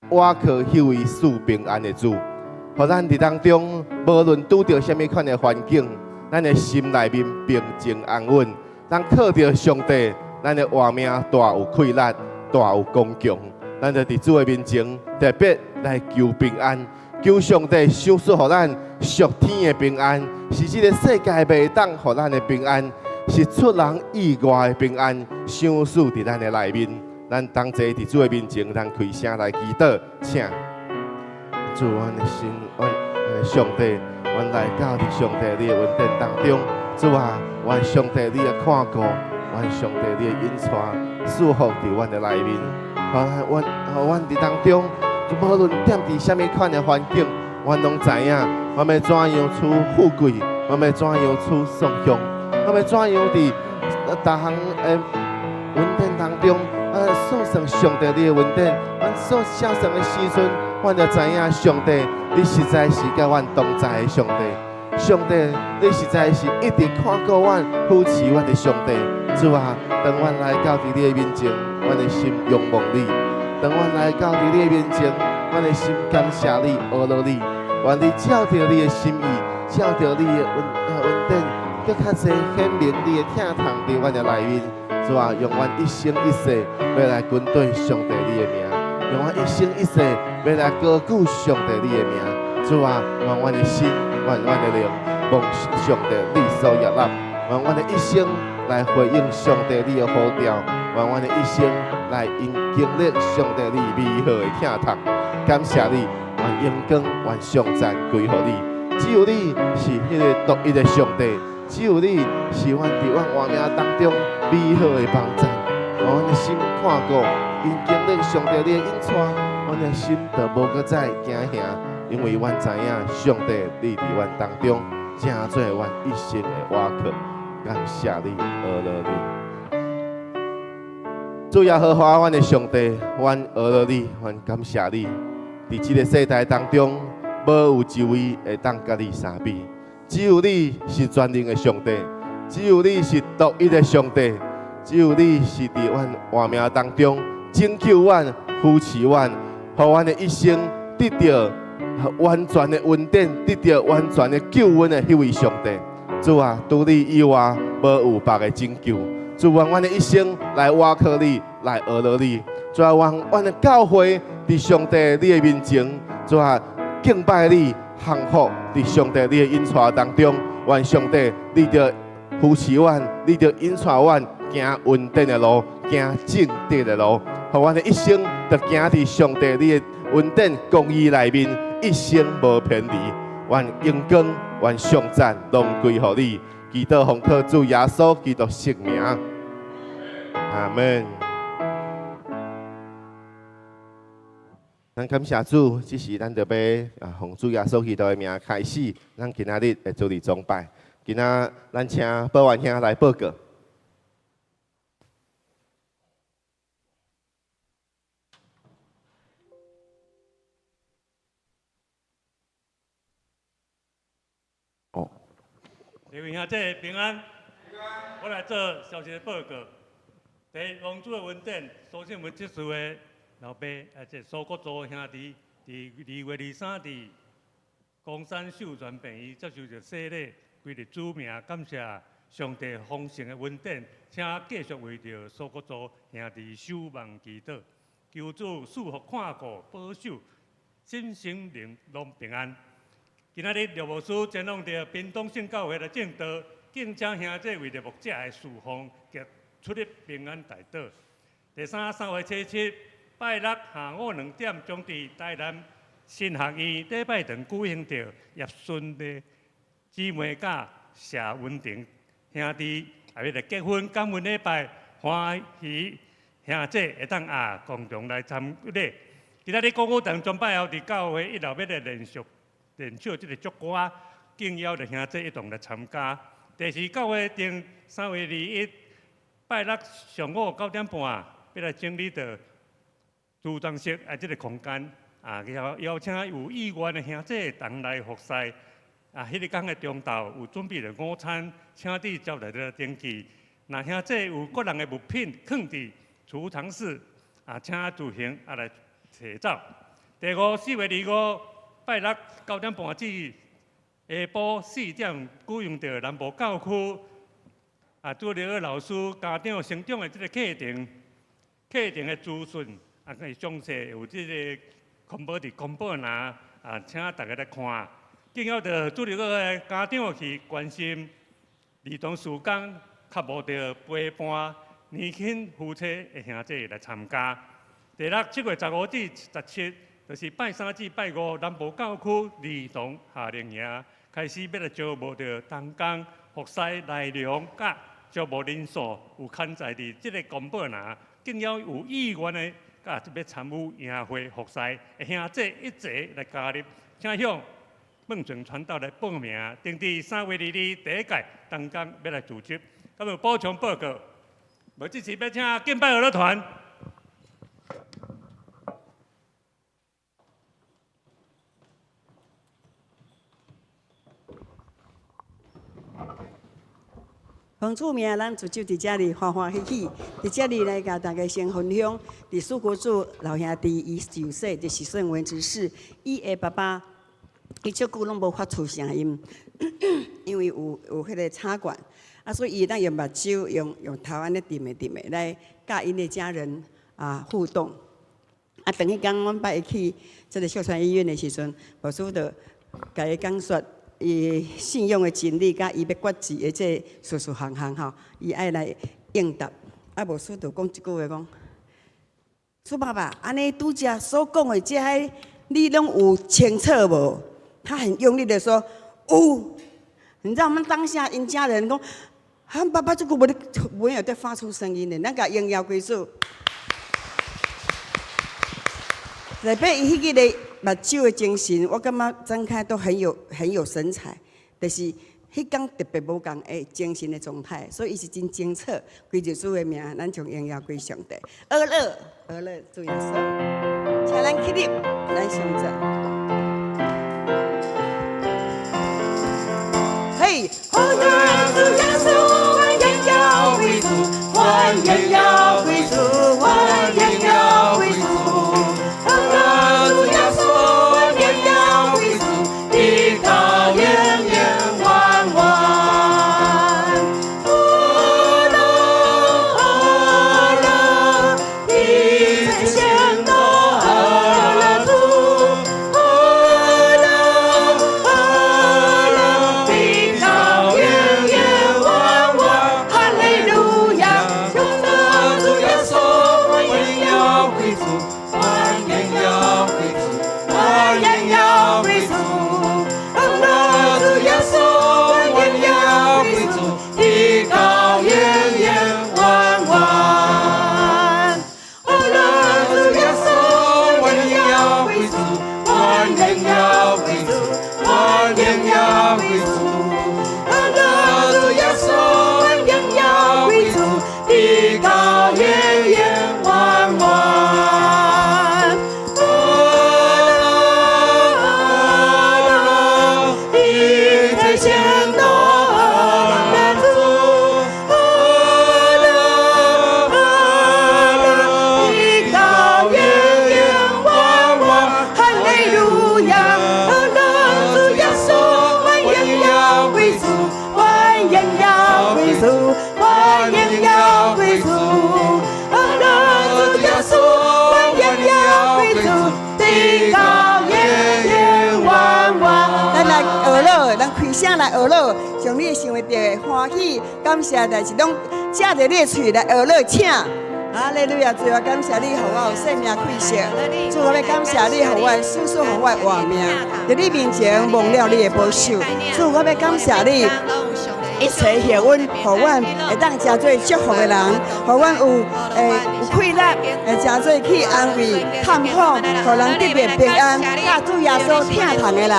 我可迄位赐平安的主，互咱伫当中，无论拄着什么款的环境，咱的心内面平静安稳，咱靠着上帝，咱的活命大有快乐，大有光强。咱就伫主的面前，特别来求平安，求上帝赏赐互咱属天的平安，是这个世界袂当互咱的平安，是出人意外的平安，赏赐伫咱的内面。咱同齐伫主的面前，咱开声来祈祷，请主，阮的心，阮的上帝，阮来到伫上帝你的恩典当中。主啊，愿上帝你的看顾，愿上帝你的引带，祝福伫阮的内面。阮伫当中，无论踮伫什么款的环境，阮拢知影，阮要怎样处富贵，阮要怎样处顺享，阮要怎样伫逐项的恩典当中，送上上帝你的恩典。阮所写上的时阵，阮就知影上帝，你实在是甲阮同在的上帝。上帝，你实在是一直看顾阮、扶持阮的上帝。主啊，当阮来到伫你的面前，阮的心仰望你；当阮来到伫你的面前，阮的心感谢你、阿罗你。愿你照着你的心意，照着你的恩典，更较侪显明你的疼痛伫阮的内面。主啊，用阮一生一世要来军队上帝你的名，用阮一生一世要来高举上帝你的名。主啊，愿阮的心，愿阮的灵，望上帝你所悦纳，愿阮的一生来回应上帝你的呼召，愿阮的一生来因经历上帝你美好的疼痛。感谢你，愿荣光、愿颂赞归乎你。只有你是迄个独一的上帝，只有你是阮伫阮活命当中美好的帮助。阮的心看顾，因经历上帝你的引带，阮的心就无搁再惊吓。因为阮知影上帝你伫阮当中，正做阮一生的倚靠。感谢你，阿罗你。主耶和华，阮的上帝，阮阿罗你，阮感谢你。伫这个世代当中，无有一位会当甲你相比。只有你是全能的上帝，只有你是独一的上帝，只有你是伫阮活命当中拯救阮、扶持阮，互阮的一生得到完全的恩典，得到完全的救恩的迄位上帝。主啊，除你以外，无有别个拯救。主啊，阮的一生来倚靠你，来学罗你。主啊，阮的教会伫上帝你的面前，主啊，敬拜你，幸福伫上帝你的引带当中。愿上帝你着扶持阮，你着引带阮行恩典的路，行正直的路，互阮的一生着行伫上帝你的恩典公义内面，一生无偏离。愿荣光、愿颂赞拢归乎你。祈祷奉靠主耶稣基督圣名，阿门。咱感谢主，这是咱着要奉主耶稣基督的名开始，咱今仔日的主日崇拜。今仔咱请报完兄来报告。各位兄弟平安，我来做小小的报告。第一，王主的恩典，所幸我们这次的老爸，即苏国祖兄弟，伫2月23日，江山秀传病院接受着洗礼，归入主名，感谢上帝丰盛的恩典，请继续为着苏国祖兄弟守望祈祷，求主赐福看顾保守，身心灵拢平安。今仔日廖牧师前往着屏东圣教会来正道，敬请兄弟为着牧者的侍奉，及出入平安大道。第3、3月7日，拜六下午2点，将伫台南新学院礼拜堂举行着叶顺的姊妹甲谢文婷兄弟也要来结婚感恩礼拜，欢喜兄弟会当共同来参礼。今仔日鼓舞堂崇拜后，伫教会一楼要来练唱即个祝歌，敬邀着兄弟一同来参加。第4，教会定3月21拜六上午9点半，要来整理着朱装饰即个空间，邀请有意愿的兄弟同来服侍。迄日天的中昼有准备着午餐，请你招来着登记。若兄弟有个人的物品放伫储藏室，请自行来找走。第5、4月25拜六9点半至下晡4点，举行着南部教区主流的老师、家长、成长的这个课程的资讯会详细有这个公布伫公布栏请大家来看。更要着主流的家长去关心儿童时间，较无着陪伴年轻夫妻的兄弟来参加。第6、7月15至17，就是拜3至拜5，南部教区儿童夏令营开始要来招募着东江服师内容甲招募人数有刊载伫即个公布栏，更要有意愿的甲要参与营会服师的兄弟一齐来加入，请向孟准传道来报名，定伫3月22第1届东江要来组织。咁有补充报告，无即时要请敬拜儿乐团。奉主名，咱就伫遮里欢欢喜喜，伫遮里来甲大家先分享。伫苏国主老兄弟伊就说，就是圣文之士，伊的爸爸，伊足久拢无发出声音，因为有迄个插管，所以伊当用目睭用头安尼点的来甲因的家人互动。等迄天阮拜去这个秀川医院的时阵，牧师就甲伊讲说。伊信用的真理，甲伊要决志的这事项吼，伊爱来应答。牧师就讲一句话讲：苏爸爸，安尼拄则所讲的这些，你拢有清楚无？他很用力的说：有。你知道我们当下因家人讲，爸爸这个没有在发出声音的，咱甲应邀归属。内边伊迄个目睭的精神，我感觉张开都很有神采，就是迄天特别无共的精神的状态，所以伊是真清楚。归主主的名，咱将荣耀归上帝。俄勒，主耶稣，请咱起立，咱相赞。嘿，主耶稣，我荣耀归主，我荣耀归主，我荣耀归主。声来学乐，将你想得到欢喜、感谢，但是拢借着你的嘴来学乐，请。哈利路亚！主啊，感谢你，互我有生命气息。主啊，要感谢你，互我叔叔，互我活命，在你面前忘了你的保守。主，我要感谢你。一切谢阮，互阮会当真做祝福的人，互阮有气力，会真做去安慰、探访，互人得别平安，甲主耶稣疼痛的人。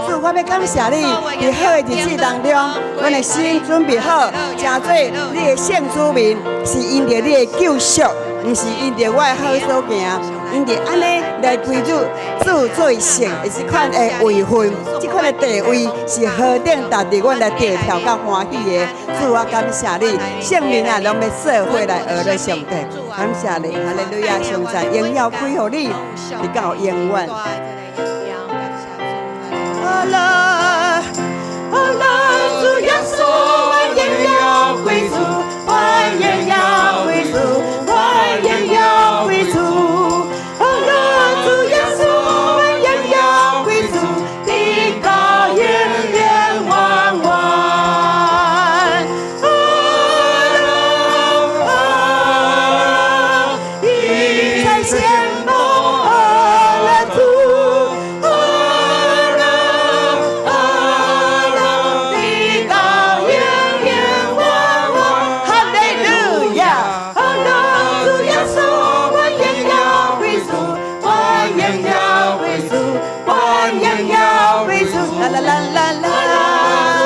主，我要感谢你，伫好的日子当中，阮的心准备好，真做你的圣子民，是因着你的救赎。毋是因着我的好所行，因着安尼来归主做圣的这款的位份，这款的地位是何等值得阮来得跳甲欢喜的。主啊，感谢你，圣灵啊，拢要做伙来学了上帝，感谢你，哈利路亚，上赞荣耀归乎你，直到永远。阿拉，阿拉，主耶稣，我荣耀归主，我荣耀归主，我荣耀归主。阿拉，主耶稣，我荣耀归主，你高永远永远。阿拉，你在前方，阿拉主。啦啦啦啦，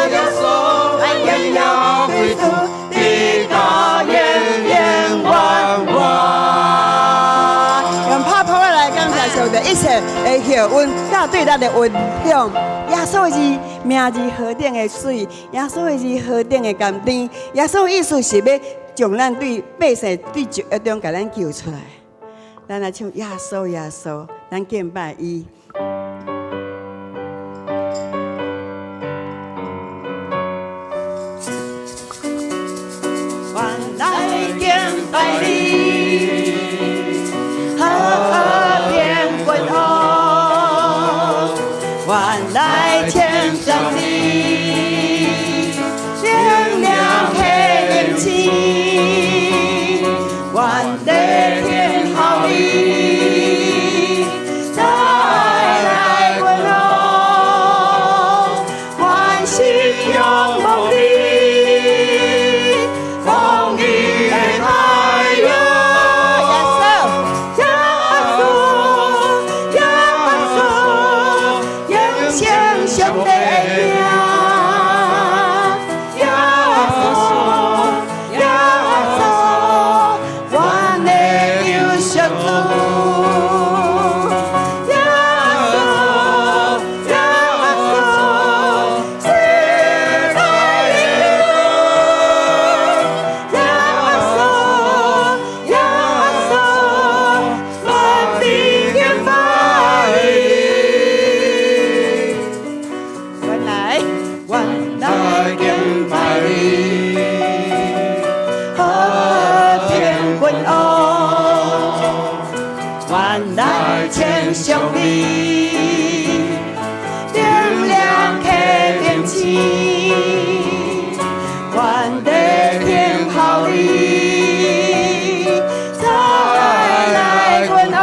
耶稣，我荣耀归主，你高永远永远。用拍拍来感谢上帝，一切的效运，甲对咱的影响。耶稣的字，名字何等的水，耶稣的字何等的甘甜，耶稣的意思是要将咱对百姓对罪恶中，甲咱救出来。咱来唱耶稣耶稣，咱敬拜伊。敬拜你，和平滚红，万来献上你，亮亮黑灵气，万代天好你，再来滚红，欢喜永梦里。兄弟，亮亮开亮起，万代天好里，再来滚红，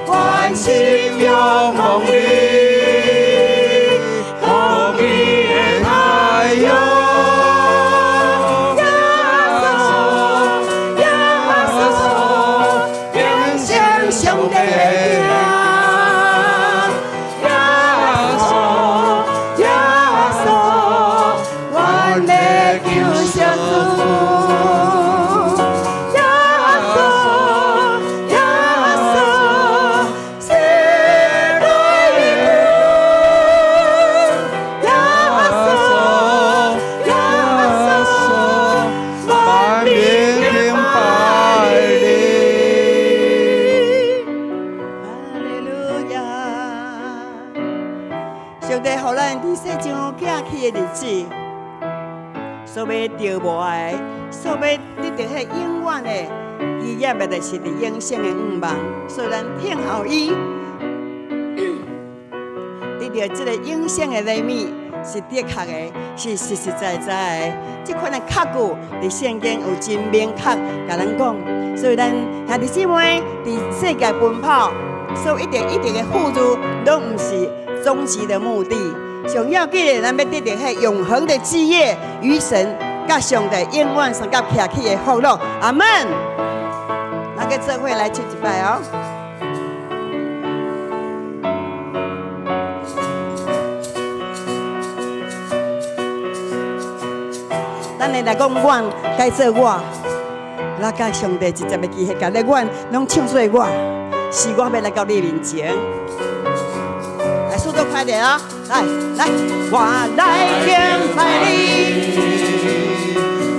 欢喜有梦里，红衣的太阳。所要着无的，所要得到迄永远的，伊也袂就是伫永生的愿望。所以咱听候伊，得到这个永生的礼物是的确的，是实实在在的。这款的确据伫圣经有真明确甲咱讲。所以咱兄弟姊妹伫世界奔跑，所以一点的付出，都毋是终极的目的。上要紧的，咱要得到迄永恒的基业，与神甲上帝永远相甲徛起的福乐。阿门。那个做伙来唱一摆哦。咱来讲，我该做我，咱甲上帝直接的机会，甲你阮拢唱做我，是我要来到你面前。来，速度快点啊！来，我来敬拜你，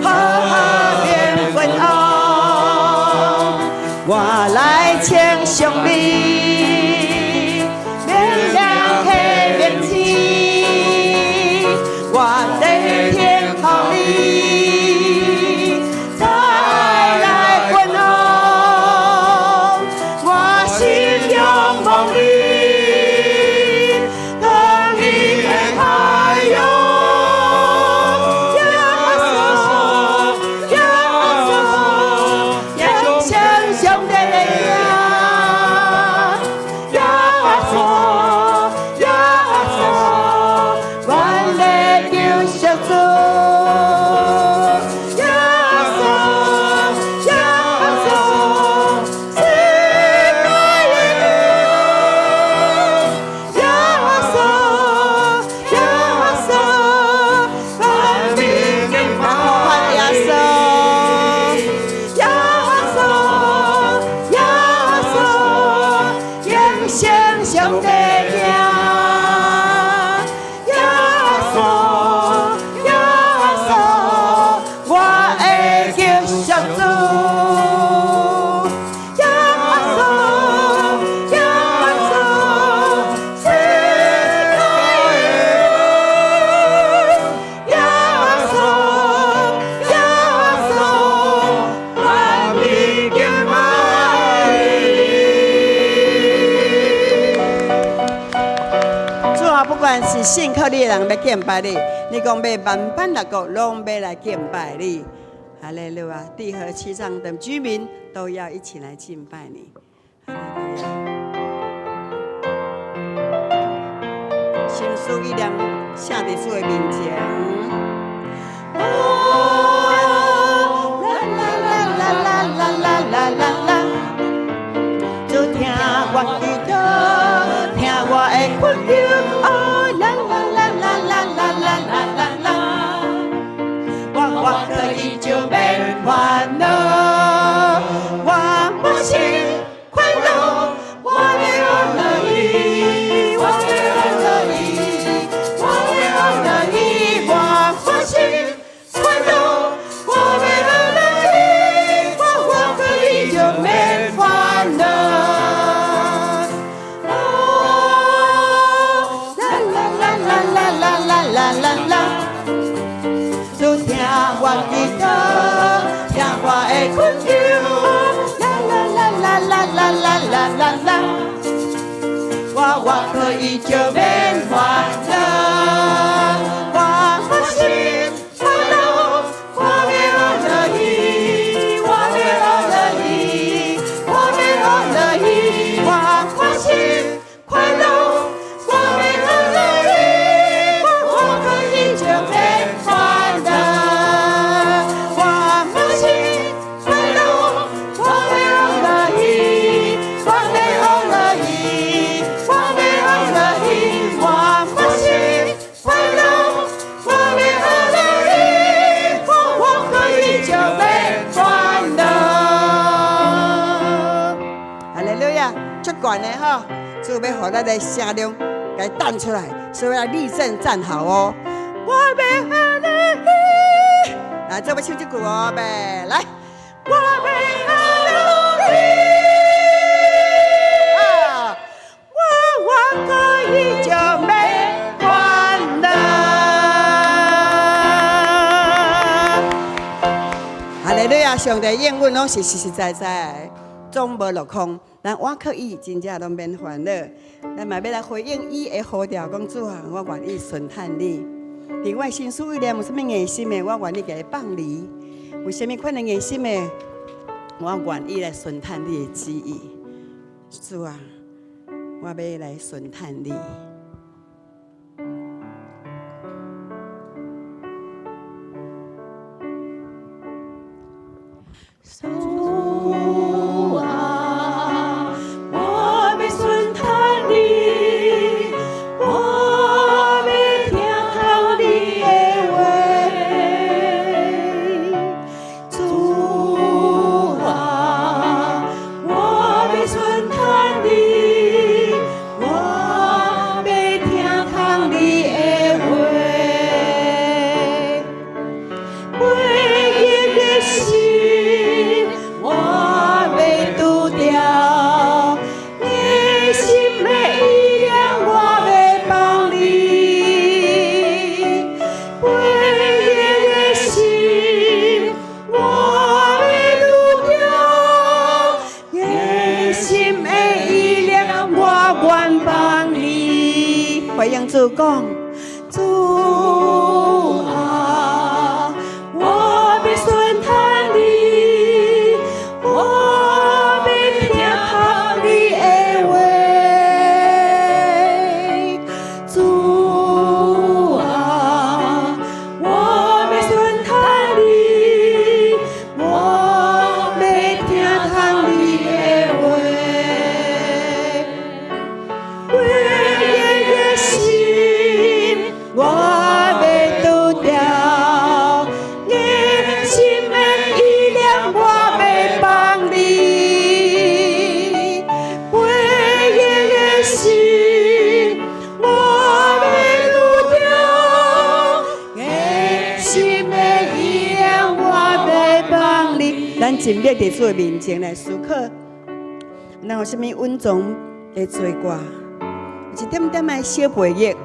好好变温柔。我来称颂你，明亮的面子，我在天后里，再来问候，我心仰望你，等你的爱哟，耶稣，耶稣，耶稣上帝的名，耶稣，耶稣，我的救赎主，耶稣，耶稣，世界的主，耶稣，耶稣，万民的盼望耶稣。耶稣，耶稣，永生上帝名，耶稣，耶稣，我的救赎主，耶稣，耶稣，世界的主，耶稣，耶稣。万民敬拜主啊，不管是信靠你的人要敬拜你，你讲要万般六国拢要来敬拜你。哈利路亚！地和七上的居民都要一起来敬拜你。哈利路亚！心思意念下在主的面前。哦，啦啦啦啦啦啦啦啦啦啦，就听我祈祷，听我的困求。哦，啦啦啦啦啦啦啦啦啦啦，我可以就免烦恼，我不心快乐，我要乐意，我要乐意，我要乐意，我不心快乐，我要乐意，我可以就免烦恼。哦，啦啦啦啦啦啦啦啦啦啦，就听我祈祷，听我的困求，啦啦啦啦啦啦啦啦啦啦，我可以就免烦恼，我不心快乐，我要乐意，我要乐意，我要乐意，我不心快乐，我要乐意，我可以就免烦恼，我不心快乐，我要乐意，我要乐意，我要乐意，我不心快乐，我要乐意，我可以就免烦恼。哈利路亚，足管的哈，主要让咱的声量给弹出来，所以要立正站好哦。我要乐意，来，这要唱这句哦，呗，来，我要乐意啊，我可以就免烦恼。哈利路亚，上帝应允拢是实实在在，总无落空。咱我可以真正拢免烦恼。咱嘛要来回应伊的呼召，讲主啊，我愿意顺探你。伫我心思意念有啥物硬心的，我愿意给伊放离；有啥物款的硬心的，我愿意来顺探你的旨意。主啊，我要来顺探你。主啊，我要顺探你，我要听靠你的话。主向主讲，主啊，我必顺探你，我必听从你的话。主啊，我必顺探你，我必听从你的话。为耶心，我要拄着，耶心的意念，我要放你。为耶心，我要拄着，耶心的意念，我要放你。咱真要伫主的面前来思考，咱有啥物稳重的做歌？一点点的小培育，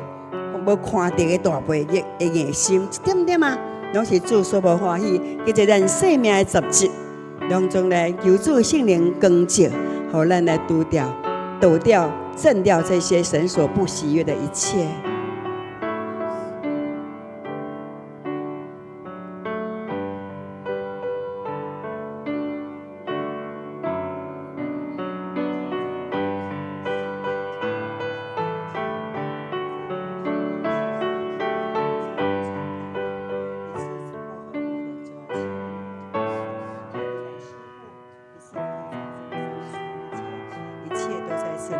无看到的大培育的野心，一点点啊，拢是主所无欢喜。叫做咱生命的杂质，当中来求主圣灵光照，互咱来除掉、抖掉、震掉这些神所不喜悦的一切。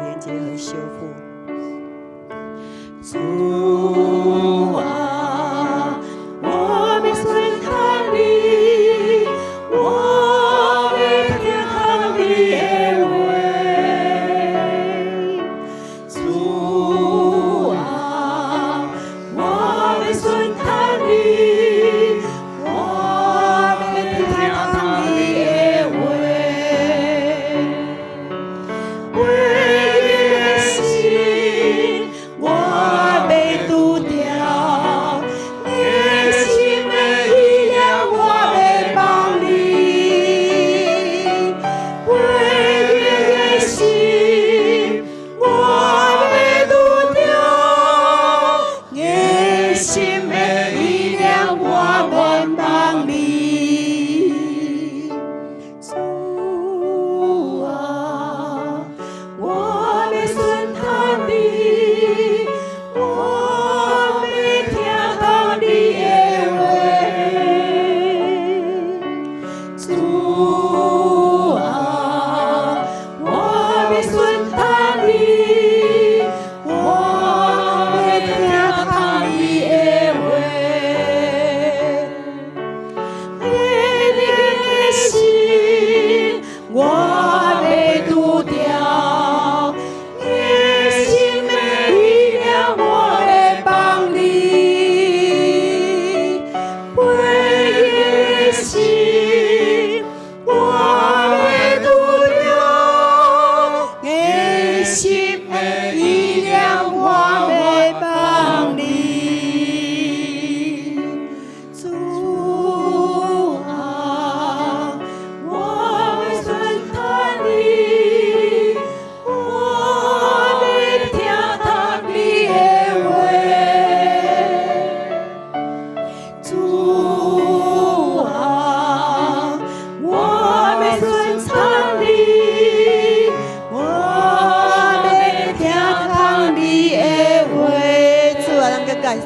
连接和修复。主啊，我必顺从你，我必听从你的话。主啊，我必顺从你，我必听从你的话。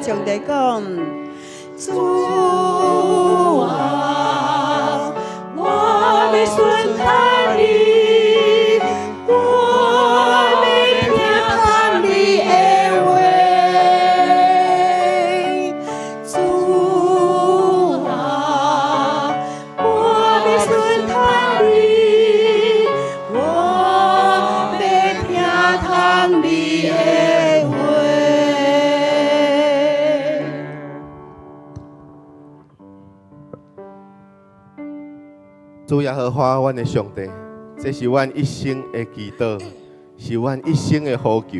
上帝讲，主啊，我必顺从你，我必听从你的话。主啊，我必顺从你，我必听从你的话。主耶和华，阮的上帝，这是阮一生的祈祷，是阮一生的呼求。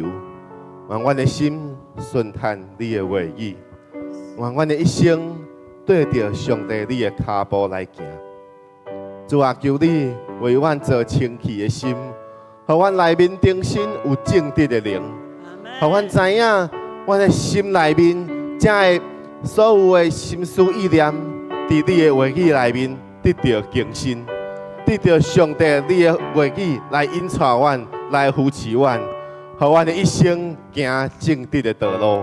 愿阮的心顺探你的话语，愿阮的一生对着上帝你的脚步来行。主啊，求你为阮做清气的心，互阮内面定心有正直的灵，互阮知影阮的心内面，才会所有的心思意念，伫你的话语内面得到更新，得到上帝你的话语来引带阮，来扶持阮，互阮的一生行正直的道路，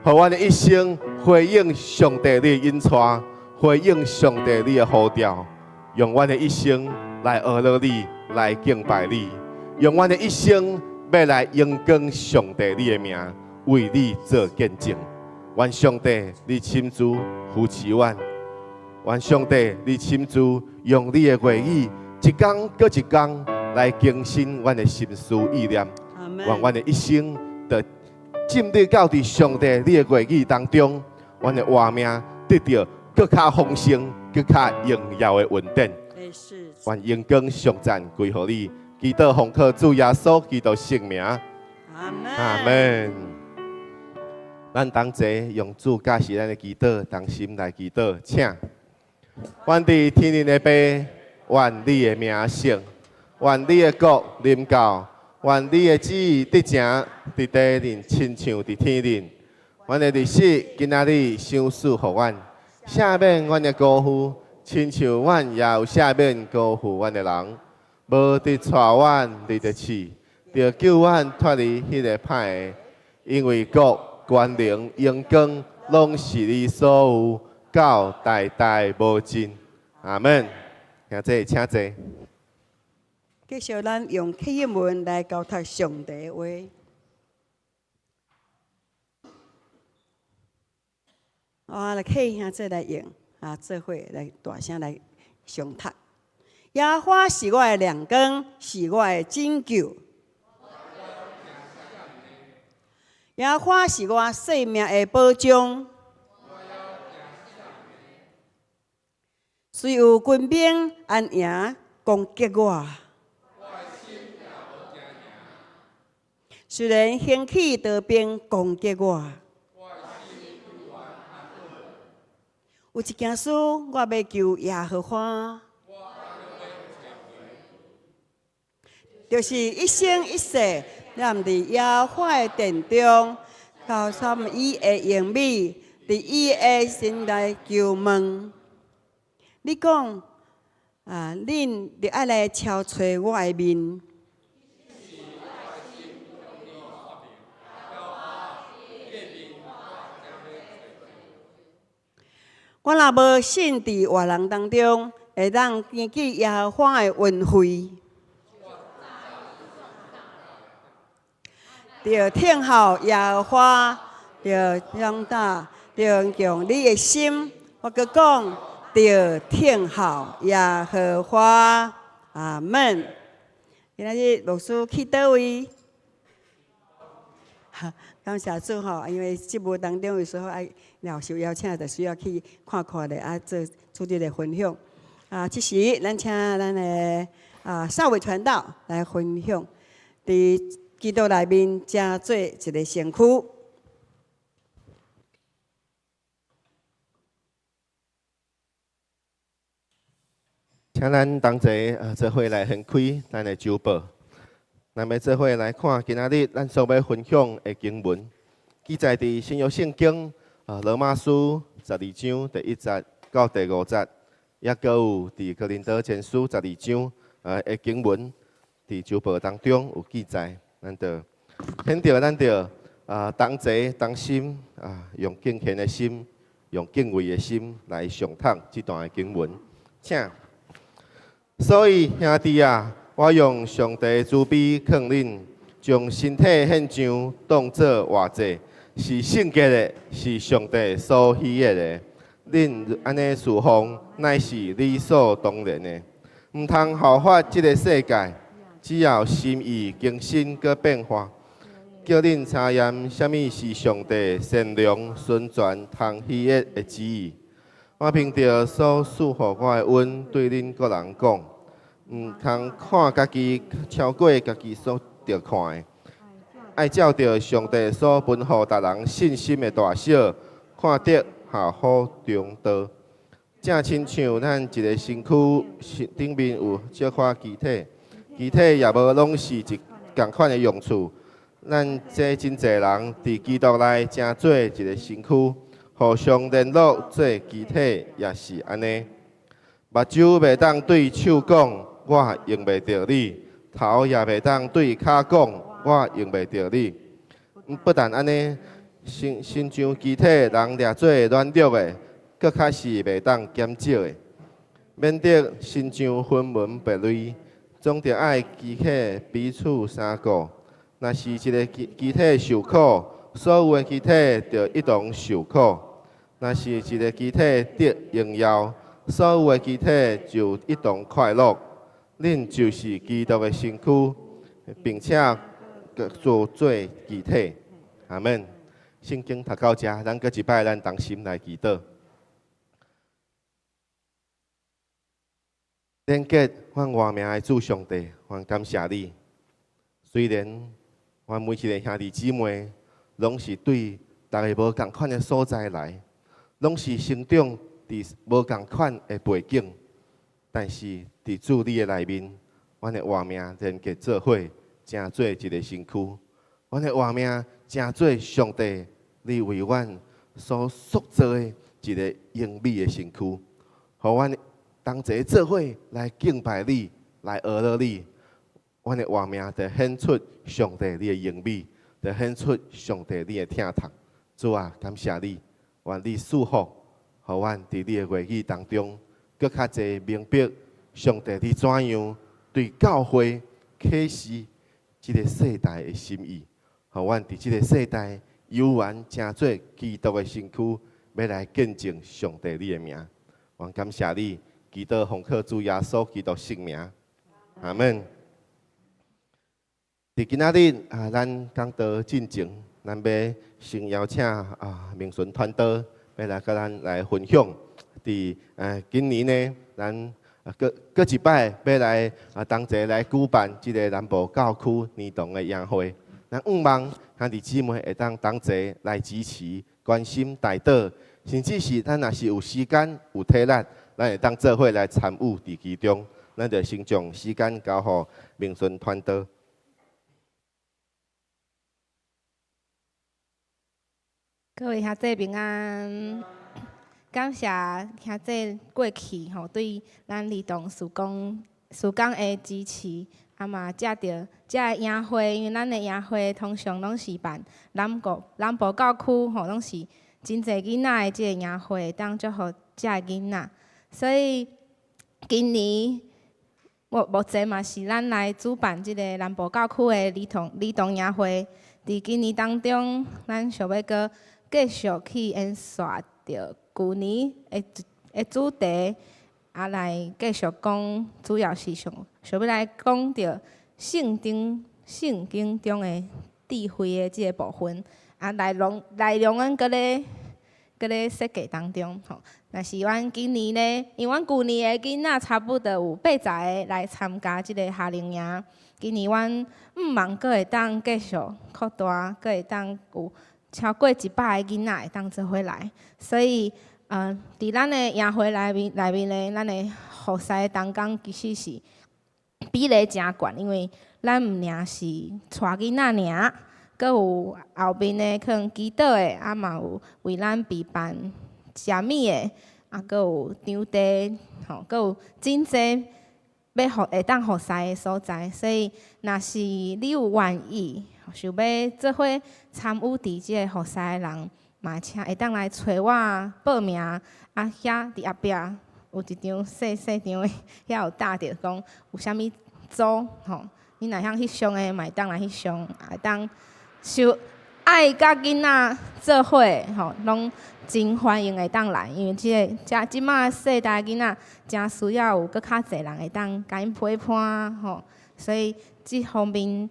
互阮的一生回应上帝你的引带，回应上帝你的呼召，用阮的一生来学乐你，来敬拜你，用阮的一生要来荣光上帝你的名，为你做见证。愿上帝你亲自扶持阮，愿上帝你亲自用你的话语一天搁一天来更新阮的心思意念。愿阮的一生就浸入到伫上帝你的话语当中，阮的活命得到更较丰盛、更较荣耀的稳定。愿荣光颂赞归乎你，祈祷奉靠主耶稣基督圣名。阿门。咱同齐用主教示咱的祈祷，同心来祈祷，请。阮伫天灵的爸，愿你的名圣，愿你的国临到，愿你的旨意得成伫地灵，亲像伫天灵。阮的历史今仔日赏赐互阮，赦免阮的辜负，亲像阮也有赦免辜负阮的人，无得带阮入地试，着救阮脱离迄个歹的，因为国。权能、荣光，拢是你所有，到代代无尽。阿门。现在请坐。继续，咱用启应文来交托上帝的话。来启现在来用做伙来大声来上读。耶和华是我的亮光，是我的拯救。耶和华是我性命的保障，虽有军兵安营攻击我，虽然兴起刀兵攻击我，有一件事我要求耶和华，就是一生一世。咱伫耶和华的殿中，到他们伊的荣美，伫伊的心内求问。你讲恁著爱来敲找我的面。我若无信伫活人当中，会当记起耶和华的恩惠。着听候耶和华，着长大，着强你的心。我佮讲，着听候耶和华。阿门。今仔日牧师去倒位？感谢主吼，因为节目当中有时候爱受邀请，就需要去看看的做主日的分享。这时咱请咱的少伟传道来分享。基督内面正做一个身躯，请咱同齐做伙来掀开咱的周报，咱要做伙来看今仔日咱所要分享的经文，记载伫新约圣经罗马书12章第1节到第5节，也搁有伫哥林多前书12章的经文，伫周报当中有记载。咱着显着，咱着同齐同心用敬虔的心，用敬畏的心来上读这段的经文，请。所以兄弟我用上帝慈悲劝恁，将身体献上，当作活祭，是圣洁的，是上帝所喜悦的。恁安尼侍奉，乃是理所当然的，毋通效法这个世界。只要心意更新佮变化，叫恁查验什么是上帝善良、纯全、通喜悦的旨意。我凭着所赐予我的恩，对恁个人讲，毋通看家己超过家己所着看的，爱照着上帝所分予逐人信心的大小，看得下好中道。正亲像咱一个身躯顶面有小可机体。机体也无拢是一共款的用处，咱这真侪人伫基督内成做一个身躯，互相联络做肢体，也是安尼。目睭袂当对手讲，我用袂着你；头也袂当对骹讲，我用袂着你。不但安尼，亲像肢体人掠做软弱的，搁较是袂当减少的。免得亲像分门别类，总着爱肢体彼此相顾。若是一个肢体受苦，所有的肢体就一同受苦；若是一个肢体得荣耀，所有的肢体就一同快乐。恁就是基督的身躯，并且各做肢体。阿门。圣经读到这，咱搁一摆，咱同心来祈祷。连结阮活命的主上帝，阮感谢你。虽然阮每一个兄弟姊妹，拢是对大家无共款的所在来，拢是成长伫无共款的背景，但是伫主你的内面，阮的活命连结做伙，成做一个身躯。阮的活命成做上帝你为阮所塑造的一个英美的身躯，互阮同齐做伙来敬拜你，来学了你。阮的活命就显出上帝你的英美，就显出上帝你的疼痛。主啊，感谢你，愿你赐福，互阮伫你的话语当中，搁较侪明白上帝你怎样对教会启示这个世代的心意，互阮伫这个世代有缘成做基督的身躯，要来见证上帝你的名。愿感谢你，祈祷奉靠主耶稣基督圣名，阿门。伫今仔日咱讲道进前，咱要先邀请明顺团队要来甲咱来分享。伫今年呢，咱搁一摆要来同齐来举办即个南部教区儿童的宴会。咱希望兄弟姊妹会当同齐来支持、关心、带导，甚至是咱若是有时间、有体力，咱会当做伙来参与伫其中。咱就先将时间交予明顺团队。各位兄弟平安，感谢兄弟过去对咱儿童事工的支持，嘛借着这个宴会，因为咱的宴会通常拢是办南部教区拢是真侪囡仔的这个宴会，当祝福这个囡仔，所以今年目前嘛是咱来主办这个南部教区的儿童宴会，伫今年当中，咱想要搁继续去延续着旧年的主题，来继续讲，主要是想要来讲着圣经中的智慧的即个部分，内容阮搁咧设计当中吼。但是阮今年呢，因为阮旧年的囡仔差不多有80个来参加即个夏令营，今年阮望搁会当继续扩大，搁会当有超过100个囡仔会当做伙来，所以伫咱的宴会内面呢，咱的服侍的同工其实是比例真悬，因为咱毋尔是带囡仔尔，搁有后面的可能祈祷的，嘛有为咱备办食物的，搁有场地，搁有真济要会当服侍的所在，所以若是你有愿意，想要做伙参与伫即个服侍的人，嘛请会当来找我报名。遐伫后壁有一张细张的，遐有打着讲有啥物组你若想翕相的，嘛会当来翕相，会当想爱甲囡仔做伙拢真欢迎会当来，因为即马世代囡仔真需要有搁较侪人会当甲因陪伴所以即方面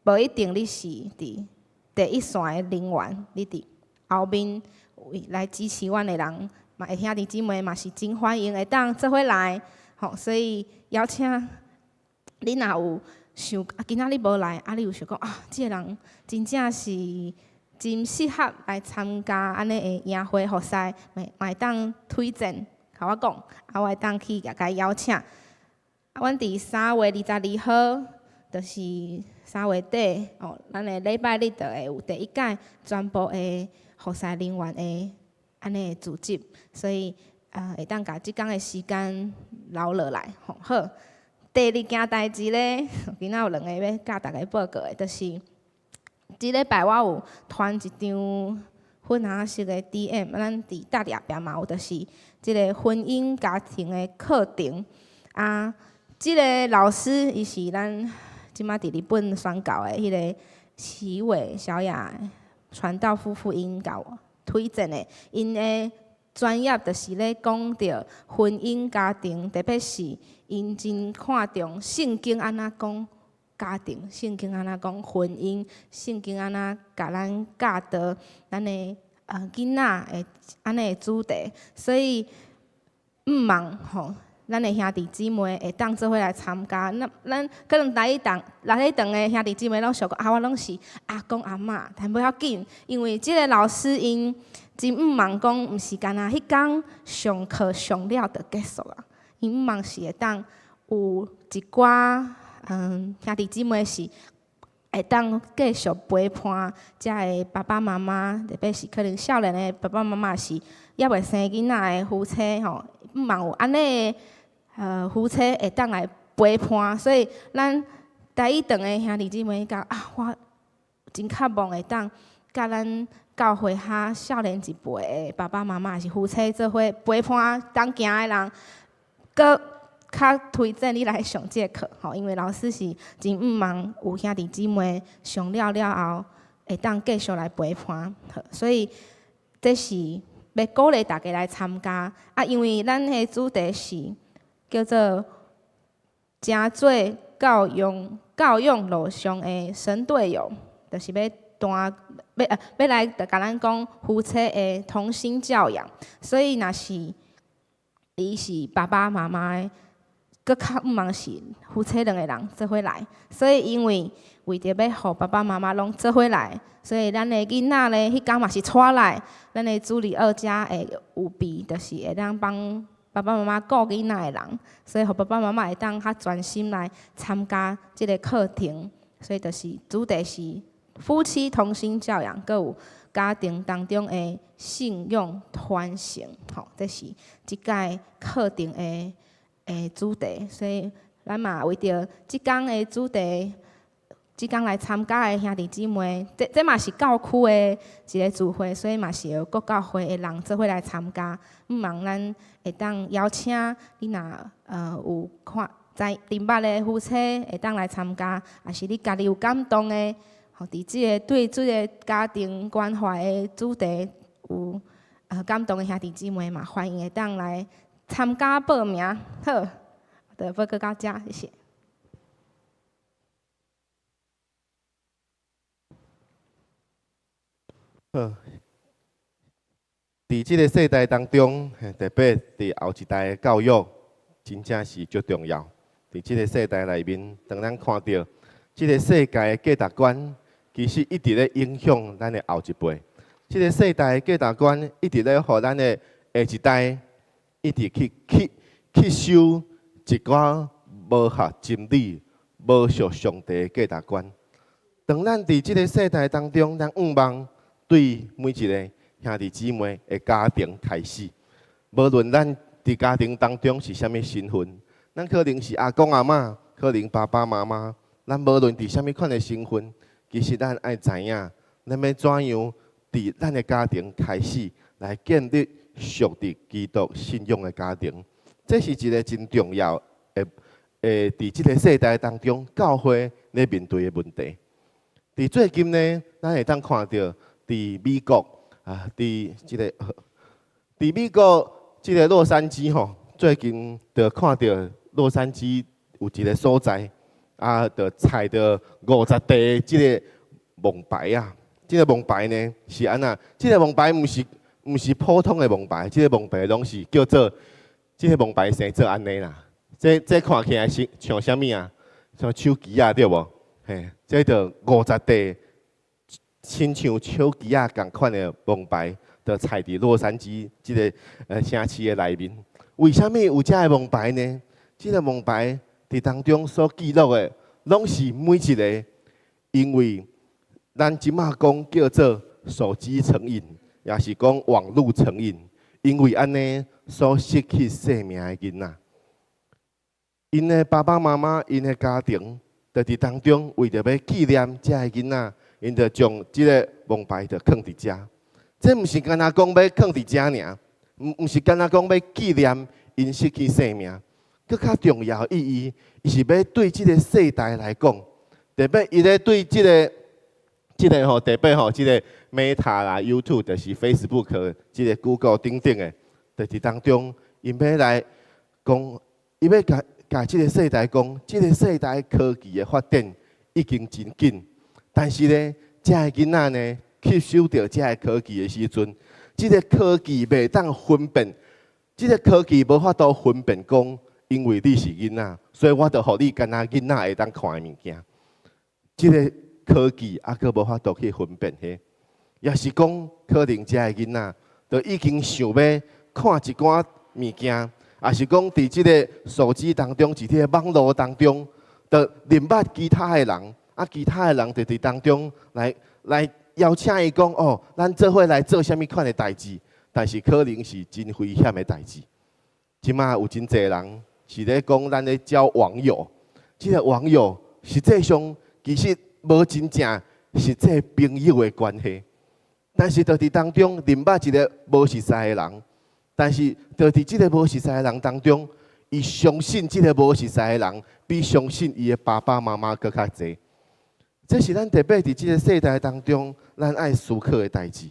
无一定你是伫第一线的人员，你伫后面来支持阮的人，嘛会兄弟姊妹嘛是真欢迎会当做伙来所以邀请你若有想今仔日无来，你有想讲即个人真正是真适合来参加安尼的宴会服侍，嘛会当推荐，甲我讲，我会当去甲伊邀请。阮伫3月22号，就是3月底哦，咱的礼拜日就会有第一届全部的服侍人员的安尼的组织，所以会当甲即工的时间留落来。好，第二件代志咧，今仔有2个要甲大家报告的，就是即礼拜我有传一张粉红色的 DM， 咱伫大里壁嘛有，就是即个婚姻家庭的课程啊。即个老师伊是咱即马伫日本宣教的迄个齐伟小雅传道夫妇因甲我推荐的，因的专业就是咧讲到婚姻家庭，特别是因真看重圣经安怎讲家庭，圣经安怎讲婚姻，圣经安怎甲咱教导咱的囡仔的安尼的主题，所以毋茫吼。咱的兄弟姊妹会当做伙来参加，咱可能来一堂的兄弟姊妹拢想讲我拢是阿公阿嬷，但不要紧，因为即个老师因真毋茫讲，毋是干那迄天上课上了就结束啊，因毋茫是会当有一寡兄弟姊妹是会当继续陪伴遮的爸爸妈妈，特别是可能少年的爸爸妈妈是还未生囡仔的夫妻吼，毋茫有安尼的夫妻会当来陪伴，所以咱第一堂的兄弟姊妹讲我真渴望会当甲咱教会下少年一辈的爸爸妈妈是夫妻做伙陪伴当行的人，搁较推荐你来上这课吼，因为老师是真毋茫有兄弟姊妹上了后会当继续来陪伴，所以这是要鼓励大家来参加啊，因为咱的主题是叫做真做教养路上的神队友，就是要来甲咱讲夫妻的同心教养，所以若是你是爸爸妈妈的，搁较毋茫是夫妻2个人做伙来，所以因为为着要互爸爸妈妈拢做伙来，所以咱的囡仔咧，迄天嘛是带来，咱的助理二家会有备，就是会当帮爸爸妈妈顾囡仔的人，所以互爸爸妈妈会当较专心来参加即个课程，所以就是主题是夫妻同心教养，佮有家庭当中的信用传承，吼，这是即届课程的主题，所以咱嘛为着即工的主题。即工来参加的兄弟姊妹，这嘛是教区的一个聚会，所以嘛是有各教会的人做伙来参加。毋茫咱会当邀请你若有看在明捌的夫妻会当来参加，也是你家己有感动的，吼，伫即个对即个家庭关怀的主题有感动的兄弟姊妹嘛，欢迎会当来参加报名。好，就报告到这，谢谢。好，伫即个世代当中，特别伫后一代的教育，真正是足重要。伫即个世代内面，当咱看到即个世界的价值观，其实一直咧影响咱的后一辈。即个世代的价值观，一直咧互咱的下一代，一直去吸收一寡无合真理、无属上帝的价值观。当咱伫即个世代当中，咱仰望。对每一个兄弟姊妹的家庭开始，无论咱伫家庭当中是啥物身份，咱可能是阿公阿嬷，可能爸爸妈妈，咱无论伫啥物款的身份，其实咱爱知影，咱要怎样伫咱的家庭开始来建立属于基督信仰的家庭，这是一个真重要的伫即个世代当中，教会咧面对的问题。伫最近呢，咱会当看到。伫美国啊，伫美国即个洛杉矶吼，最近就看到洛杉矶有一个所在啊，就踩着50地即个蒙牌啊。即个蒙牌呢是安那？即个蒙牌毋是普通的蒙牌，即个蒙牌拢是叫做即个蒙牌生做安尼啦。这看起来是像啥物啊？像手机啊，对无？嘿，这就50地。亲像手机啊共款的蒙牌，就踩伫洛杉矶即个城市的内面。为虾米有遮个蒙牌呢？即个蒙牌伫当中所记录的，拢是每一个因为咱即马讲叫做手机成瘾，也是讲网络成瘾，因为安尼所失去生命的囡仔，因的爸爸妈妈、因的家庭，在伫当中为着要纪念遮个囡仔，因着将即个蒙牌着放伫遮。这毋是干那讲要放伫遮尔，毋是干那讲要纪念因失去生命，更较重要意义，伊是要对即个世代来讲，特别伊咧对即个特别即个 Meta 啦、YouTube， 就是 Facebook， 即个 Google 等等的，在伫当中，因要来讲，伊要甲即个世代讲，即个世代科技的发展已经真紧，但是呢，遮个囡仔呢，吸收到遮个科技的时阵，即个科技袂当分辨，即个科技无法度分辨讲，因为你是囡仔，所以我着互你干那囡仔会当看的物件，即个科技还佫无法度去分辨嘿，也是讲可能遮个囡仔，就已经想要看一寡物件。也是讲，伫即个手机当中，伫即个网络当中，就认捌其他的人，其他的人就伫当中来邀请伊讲，哦，咱做伙来做啥物款的代志，但是可能是真危险的代志。即马有真侪人是咧讲，咱咧交网友，即个网友实际上其实无真正实际朋友的关系，但是就伫当中认捌一个无熟识的人。但是，就伫即个无熟识的人当中，伊相信即个无熟识的人，比相信伊的爸爸妈妈搁较侪。这是咱特别伫即个世代当中，咱爱思考的代志。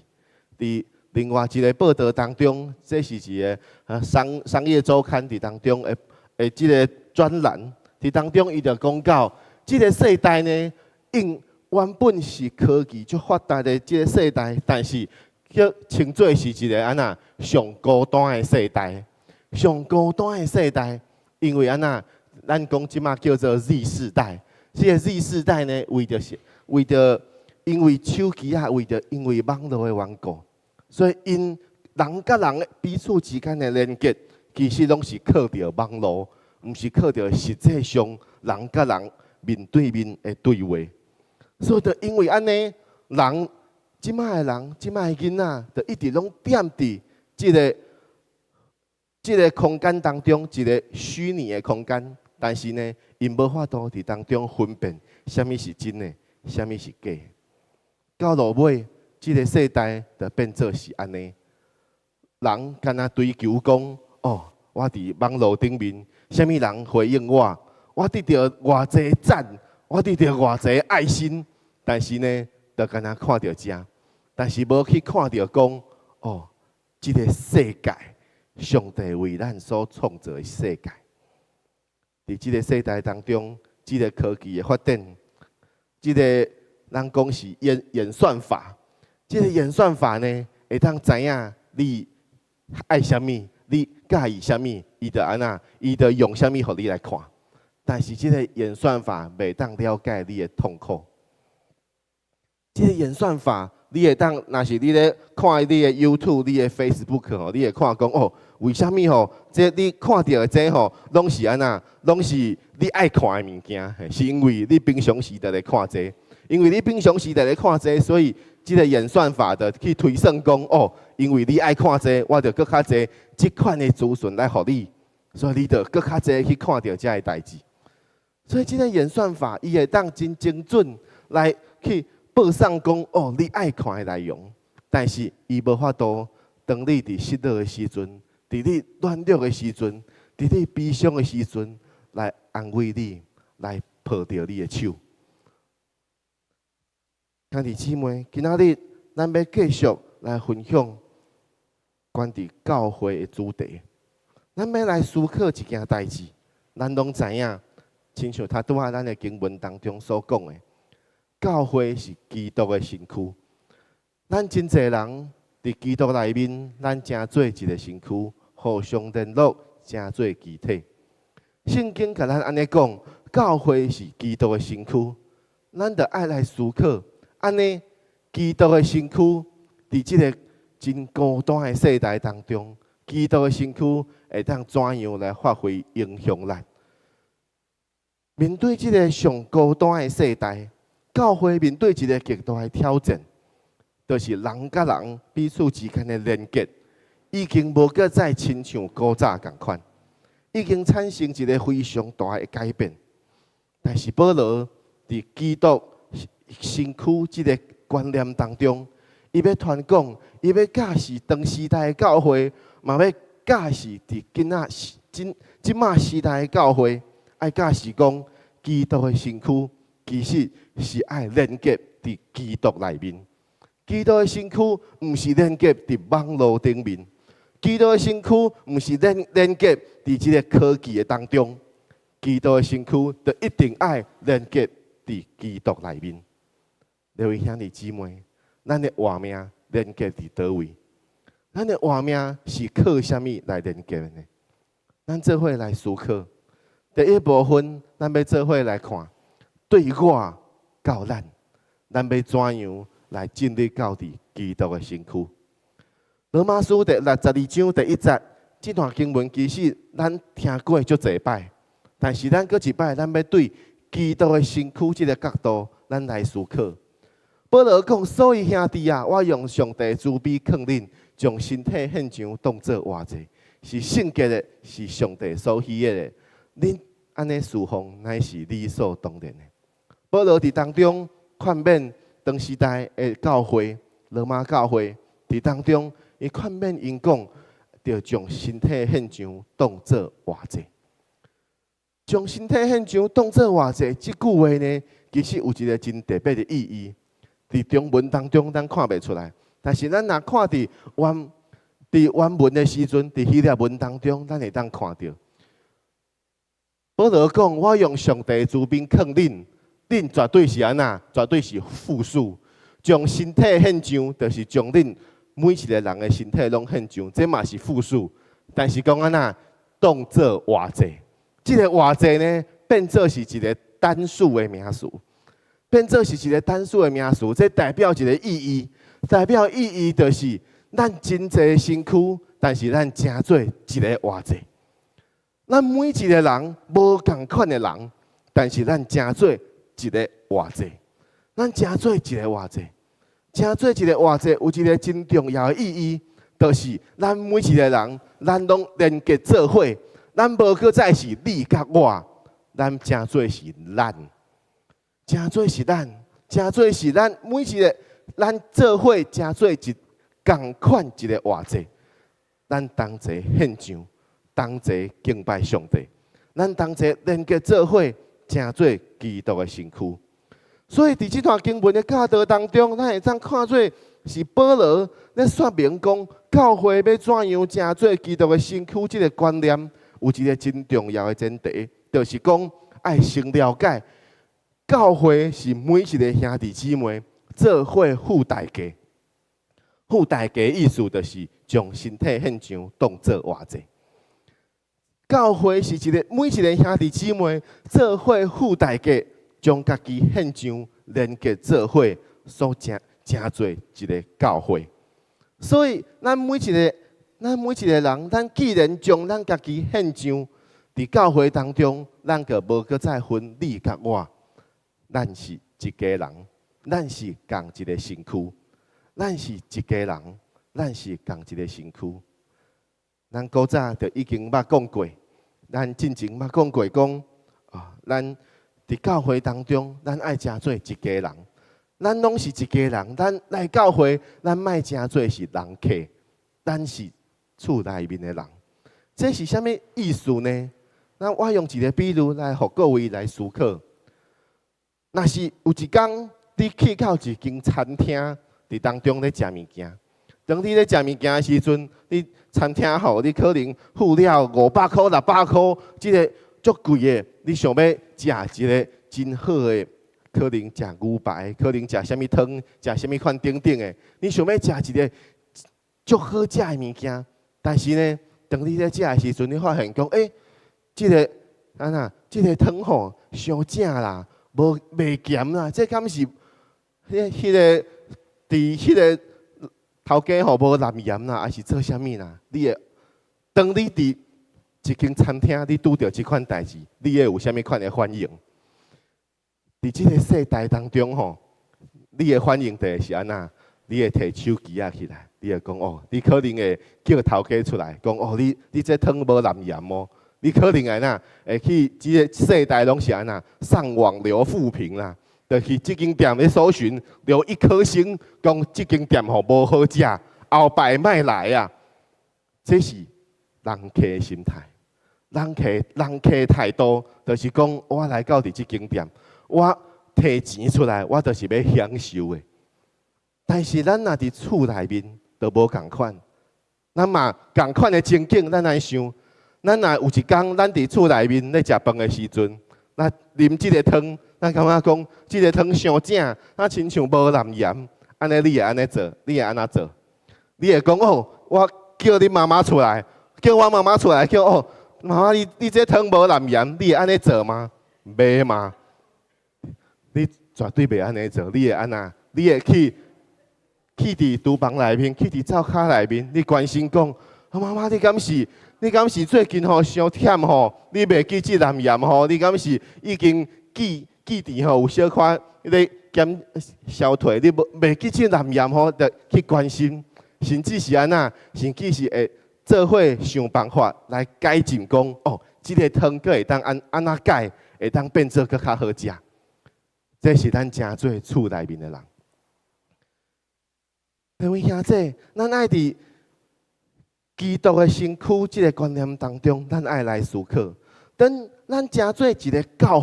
伫另外一个报道当中，这是一个商业周刊伫当中的即个专栏，伫当中伊就讲到，即个世代呢，原本是科技足发达的即个世代，但是叫称作是一个上高端的世代，上高端的世代，因为咱讲即马叫做 Z 世代。这个 Z 世代呢，为着因为手机因为网络的缘故，所以因人甲人彼此之间的连接，其实拢是靠着网络，毋是靠着实际上人甲人面对面的对话。所以就因为安尼，即摆的人，即摆的囡仔，就一直拢踮伫即个空间当中，一个虚拟的空间。但是呢，因无法度伫当中分辨啥物是真的，啥物是假的。到落尾，即个世代就变做是安尼。人敢若追求讲，哦，我伫网络顶面，啥物人回应我，我得到偌济赞，我得到偌济爱心。但是呢，就敢若看到这。但是无去看到讲，哦，这个世界，上帝为咱所创造的世界，在这个世代当中，这个科技的发展，这个咱讲是演算法，这个演算法呢，会当知影你爱啥物，你介意啥物，伊就用啥物互你来看。但是这个演算法袂当了解你的痛苦，这个演算法。你会当，若是你咧看你的 YouTube、你的 Facebook 吼，你会看讲哦，为虾米吼？这你看到的这吼，拢是拢是你爱看的物件，是因为你平常时就咧看这，因为你平常时就咧看这，所以这个演算法的去推算讲哦，因为你爱看这，我就搁较济这款的资讯来互你，所以你就搁较济去看到这个代志。所以这个演算法，伊会当真精准来去。报上讲哦，你爱看的内容，但是伊无法度，当你伫失落的时阵，伫你软弱的时阵，伫你悲伤的时阵，来安慰你，来抱着你的手。兄弟姊妹，今仔日咱要继续来分享关于教会的主题。咱要来思考一件代志，咱拢知影，亲像他拄仔咱的经文当中所讲的。教会是基督的身躯，咱真侪人伫基督内面，咱成做一个身躯，互相联络，成做肢体。圣经甲咱安尼讲，教会是基督的身躯，咱着爱来思考，安尼基督的身躯伫即个真高端的世代当中，基督的身躯会当怎样来发挥影响力？面对即个上高端的世代。教会面对一个极大的挑战，就是人甲人彼此之间的连结，已经无搁再亲像古早共款，已经产生一个非常大的改变。但是保罗伫基督身躯这个观念当中，伊要传讲，伊要教示当时代的教会，嘛要教示伫即马时代的教会，爱教示讲，基督的身躯其实是爱连接伫基督内面。基督的身躯毋是连接伫网络顶面，基督的身躯毋是连接伫即个科技的当中，基督的身躯就一定爱连接伫基督内面。各位兄弟姊妹，咱的活命连接伫倒位？咱的活命是靠什么来连接的呢？咱做伙来思考。第一部分，咱要做伙来看，对我到咱要怎样来建立到伫基督的身躯。罗马书第62章第1节，这段经文其实咱听过足侪摆，但是咱搁一摆，咱要对基督的身躯这个角度，咱来思考。保罗讲：所以兄弟啊，我用上帝慈悲劝恁，将身体献上当作活祭，是圣洁的，是上帝所喜悦的。恁安尼侍奉，乃是理所当然的。保罗伫当中劝勉当时代的教会，罗马教会伫当中，伊劝勉因讲，要将身体献上当作活祭。将身体献上当作活祭，这句话呢，其实有一个真特别的意义。伫中文当中，咱看袂出来，但是咱若看伫原文的时阵，伫希腊文当中，咱会当看到。保罗讲：我用上帝慈悲劝恁，恁绝对是安那？绝对是复数。将身体献上，就是将恁每一个人的身体拢献上，这嘛是复数。但是讲安那，当作活祭。这个活祭呢，变做是一个单数的名词。变做是一个单数的名词，这代表一个意义，就是咱真侪身躯，但是咱成做一个活祭。咱每一个人无共款的人，但是咱成做一个活祭。咱成做一个活祭，成做一个活祭，有一个真重要的意义，就是咱每一个人，咱拢连结做伙，咱无搁再是你甲我，咱成做是咱。成做是咱，成做是咱每一个，咱做伙成做一共款一个活祭。咱同齐献上，同齐敬拜上帝，咱同齐连结做伙，成做基督的身躯。所以伫这段经文的教导当中，咱会当看做是保罗咧说明讲，教会要怎样成做基督的身躯，这个观念有一个真重要的前提，就是讲爱先了解。教会是每一个兄弟姊妹做伙付代价，付代价意思就是将身体献上当作活祭。教会是每一个兄弟姊妹做伙付代价，将家己献上连结做伙所成做一个教会。所以咱每一个人，咱既然将咱家己献上伫教会当中，咱就无搁再分你甲我。咱是一家人，咱是共一个身躯，咱是一家人，咱是共一个身躯。咱古早就已经捌讲过，咱进前捌讲过讲咱伫教会当中，咱爱成做一家人，咱拢是一家人，咱来教会，咱莫成做是人客，咱是厝内面的人。这是啥物意思呢？那我用一个比喻来互各位来思考。若是有一天，你去到一间餐厅，伫当中咧食物件。当你咧食物件的时阵，你餐厅吼，你可能付了500块、600块，即个足贵的。你想要食一个真好的，可能食牛排，可能食啥物汤，食啥物款等等的。你想要食一个足好食的物件，但是呢，当你咧食的时阵，你发现讲，即个即个汤吼伤正啦。袂咸啦，这敢是迄个伫迄个头家吼无淋盐啦，还是做啥物啦？当你伫一间餐厅，你拄着即款代志，你会有啥物款的反应？伫即个世代当中吼，你的反应就是安那？你会摕手机起来，你会讲哦，你可能会叫头家出来讲哦，你这汤无蓝盐哦，你可能会哪会去即个世代拢是安那上网留负评啦，就去即间店咧搜寻留1颗星，讲即间店吼无好食，后摆莫来啊。这是人客的心态，人客态度就是讲我来到伫即间店，我摕钱出来，我就是要享受的。但是咱若伫厝内面，就无共款。咱嘛共款的情景，咱来想，咱若有一天，咱伫厝内面咧食饭的时阵，咱啉即个汤，咱感觉讲即个汤伤正，咱亲像无蓝盐，安尼你会安尼做，你会安怎做？你会讲哦，我叫你妈妈出来，叫我妈妈出来，叫哦，妈妈你这汤无蓝盐，你会安尼做吗？袂嘛，你绝对袂安尼做，你会安怎？你会去伫厨房内面，去伫灶骹内面，你关心讲，妈妈你敢是最近吼伤忝吼？你袂记即蓝盐吼？你敢是已经记伫吼有小可咧减消退？你袂记即蓝盐吼？着去关心，甚至是安那，甚至是会做伙想办法来改进讲，哦，即个汤佫会当安怎改，会当变做佫较好食。这是咱真做厝内面的人。各位兄弟，咱爱伫基督的身躯这个观念当中，咱爱来思考。等咱真做一个教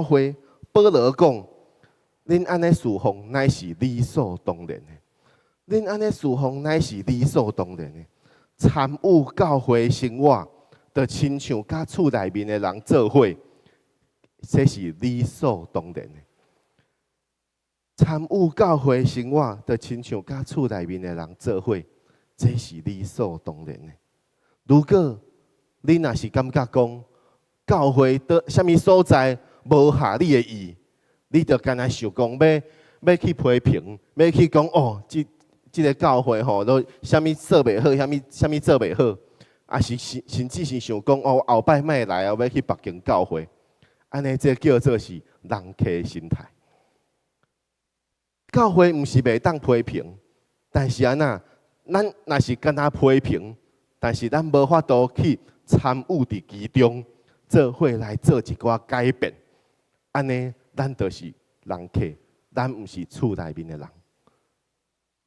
会，保罗讲，恁安尼侍奉乃是理所当然的。恁安尼侍奉乃是理所当然的。参与教会生活，就亲像甲厝内面的人做伙，这是理所当然的。参与教会生活，就亲像甲厝内面的人做伙，这是理所当然的。如果你若是感觉讲教会在什么所在无合你的意，你就干那想讲要去批评，要去讲哦，即个教会吼都什么做袂好，什么做袂好，啊是甚至是想讲哦后摆莫来啊，要去别间教会，安尼这叫做是人客的心态。教会毋是袂当批评，但是安那，咱若是干那批评，但是咱无法度去参与伫其中，做伙来做一寡改变。安尼，咱就是人客，咱毋是厝内面的人。